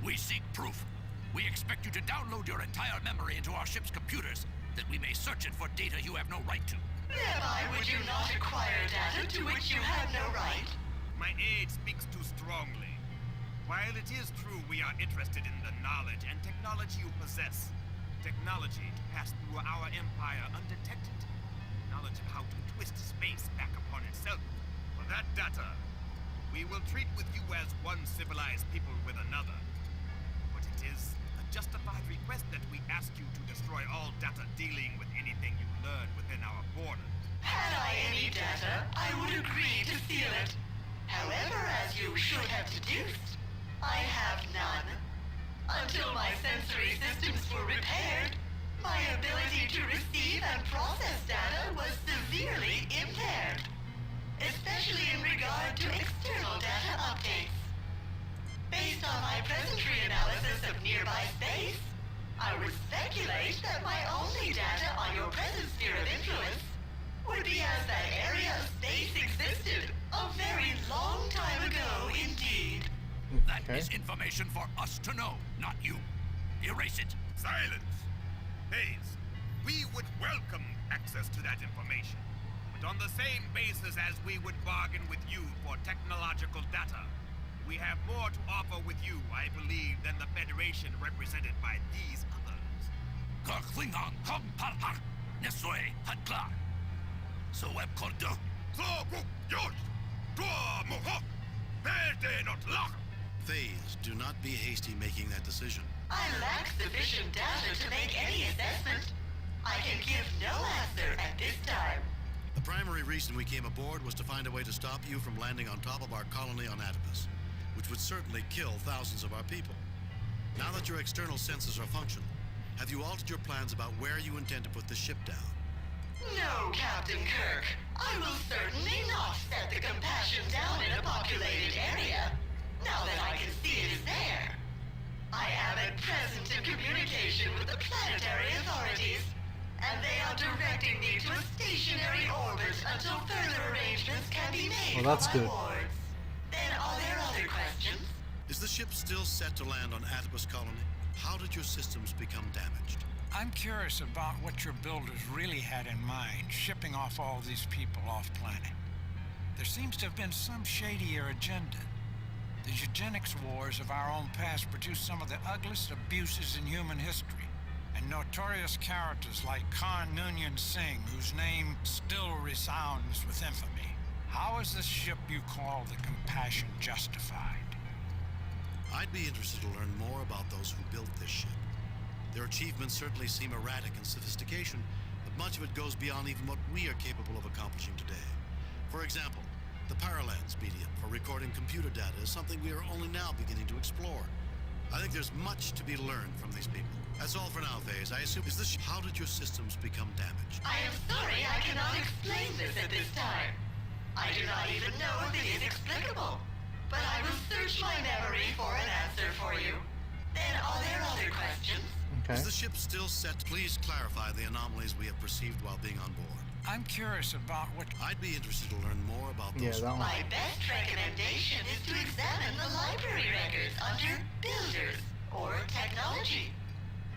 We seek proof. We expect you to download your entire memory into our ship's computers, that we may search it for data you have no right to. Thereby would you not acquire data to which you have no right? My aide speaks too strongly. While it is true we are interested in the knowledge and technology you possess, technology to pass through our empire undetected, knowledge of how to twist space back upon itself. For that data, we will treat with you as one civilized people with another. But it is a justified request that we ask you to destroy all data dealing with anything you learn within our borders. Had I any data, I would agree to seal it. However, as you should have deduced, I have none. Until my sensory systems were repaired, my ability to receive and process data was severely impaired, especially in regard to external data updates. Based on my presentry analysis of nearby space, I would speculate that my only data on your present sphere of influence would be as that area of space existed a very long time ago indeed. That is information for us to know, not you. Erase it. Silence! Hayes, we would welcome access to that information, but on the same basis as we would bargain with you for technological data. We have more to offer with you, I believe, than the Federation represented by these others. Klingon, Kong Nesue, Hatkla. So web kordo. Phase, do not be hasty making that decision. I lack sufficient data to make any assessment. I can give no answer at this time. The primary reason we came aboard was to find a way to stop you from landing on top of our colony on Atopus, which would certainly kill thousands of our people. Now that your external sensors are functional, have you altered your plans about where you intend to put the ship down? No, Captain Kirk. I will certainly not set the Compassion down in a populated area, now that I can see it is there. I am at present in communication with the planetary authorities, and they are directing me to a stationary orbit until further arrangements can be made Well, that's for my good. wards. Then are there other questions? Is the ship still set to land on Atopus colony? How did your systems become damaged? I'm curious about what your builders really had in mind, shipping off all these people off planet. There seems to have been some shadier agenda. The eugenics wars of our own past produced some of the ugliest abuses in human history, and notorious characters like Khan Noonien Singh, whose name still resounds with infamy. How is this ship you call the Compassion justified? I'd be interested to learn more about those who built this ship. Their achievements certainly seem erratic in sophistication, but much of it goes beyond even what we are capable of accomplishing today. For example, the Paralens medium for recording computer data is something we are only now beginning to explore. I think there's much to be learned from these people. That's all for now, Phase. I assume, how did your systems become damaged? I am sorry I cannot explain this at this time. I do not even know if it is explicable, but I will search my memory for an answer for you. Then are there other questions? Is the ship still set? Please clarify the anomalies we have perceived while being on board. I'm curious about what... I'd be interested to learn more about Yeah, those... that one. My best recommendation is to examine the library records under Builders or Technology.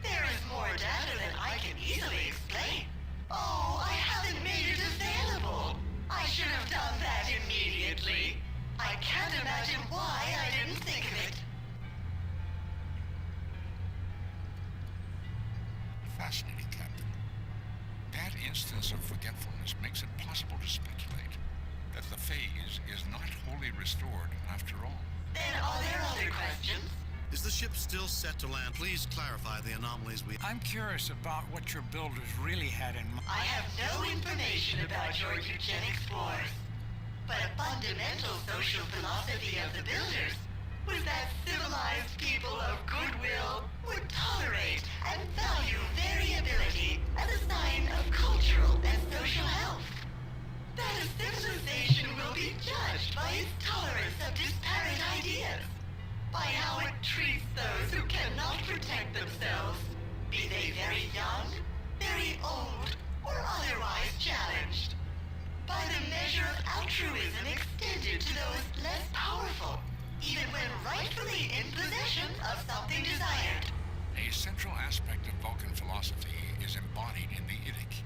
There is more data than I can easily explain. Oh, I haven't made it available. I should have done that immediately. I can't imagine why I didn't think of it. Fascinating, Captain. That instance of forgetfulness makes it possible to speculate. that the phase is not wholly restored after all. Then are there other questions? Is the ship still set to land? Please clarify the anomalies we... I'm curious about what your builders really had in mind. I have no information about your eugenics wars. But a fundamental social philosophy of the builders was that civilized people of goodwill would tolerate and value variability as a sign of cultural and social health. That a civilization will be judged by its tolerance of disparate ideas, by how it treats those who cannot protect themselves, be they very young, very old, or otherwise challenged. By the measure of altruism extended to those less powerful, even when rightfully in possession of something desired. A central aspect of Vulcan philosophy is embodied in the Idic.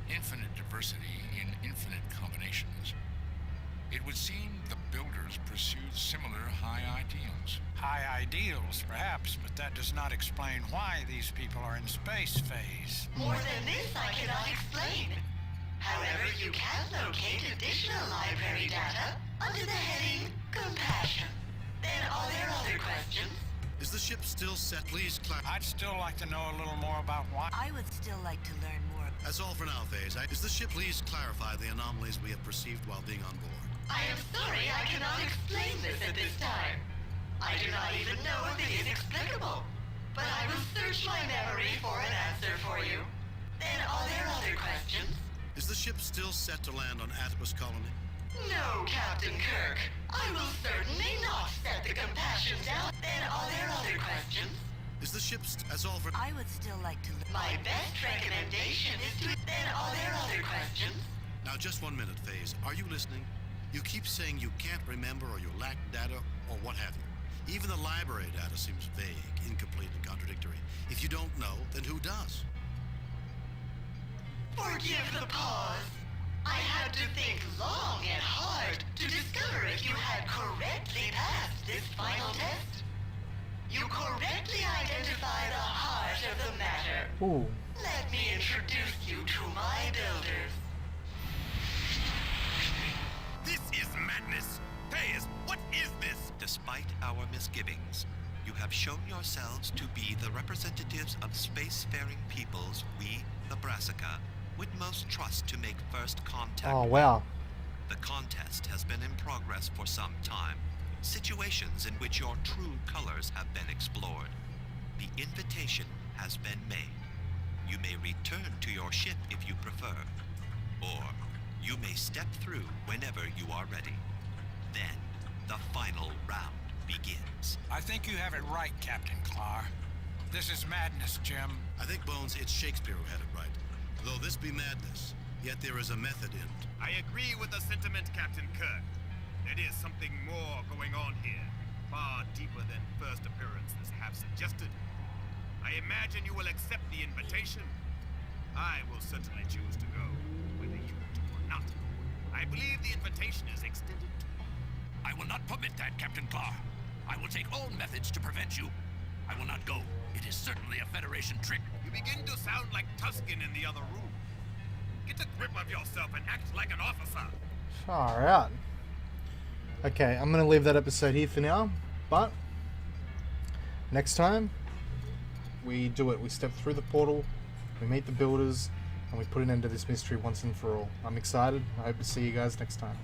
Infinite diversity in infinite combinations. It would seem the builders pursued similar high ideals. High ideals, perhaps, but that does not explain why these people are in space phase. More than this I cannot explain. However, you can locate additional library data under the heading Compassion. Then are there other questions? Is the ship still set? Please clarify. I'd still like to know a little more about why. I would still like to learn more. That's all for now, Phase. Is the ship... Please clarify the anomalies we have perceived while being on board. I am sorry I cannot explain this at this time. I do not even know if it is explicable. But I will search my memory for an answer for you. Then are there other questions? Is the ship still set to land on Atibus Colony? No, Captain Kirk. I will certainly not set the Compassion down. Then are there other questions? Is the ship... That's all for... I would still like to... My best recommendation is to... Then are there other questions? Now, just 1 minute, Phase. Are you listening? You keep saying you can't remember or you lack data or what have you. Even the library data seems vague, incomplete, and contradictory. If you don't know, then who does? Forgive the pause. I had to think long and hard to discover if you had correctly passed this final test. You correctly identify the heart of the matter. Ooh. Let me introduce you to my builders. This is madness. Phase, what is this? Despite our misgivings, you have shown yourselves to be the representatives of spacefaring peoples we, the Brassica, would most trust to make first contact. Oh, wow. The contest has been in progress for some time. Situations in which your true colors have been explored. The invitation has been made. You may return to your ship if you prefer, or you may step through whenever you are ready. Then, the final round begins. I think you have it right, Captain Clark. This is madness, Jim. I think, Bones, it's Shakespeare who had it right. Though this be madness, yet there is a method in it. I agree with the sentiment, Captain Kirk. There is something more going on here, far deeper than first appearances have suggested. I imagine you will accept the invitation. I will certainly choose to go, whether you do or not. I believe the invitation is extended to all. I will not permit that, Captain Clark. I will take all methods to prevent you. I will not go. It is certainly a Federation trick. You begin to sound like Tusken in the other room. Get a grip of yourself and act like an officer. Alright. Okay, I'm going to leave that episode here for now, but next time we do it. We step through the portal, we meet the builders, and we put an end to this mystery once and for all. I'm excited. I hope to see you guys next time.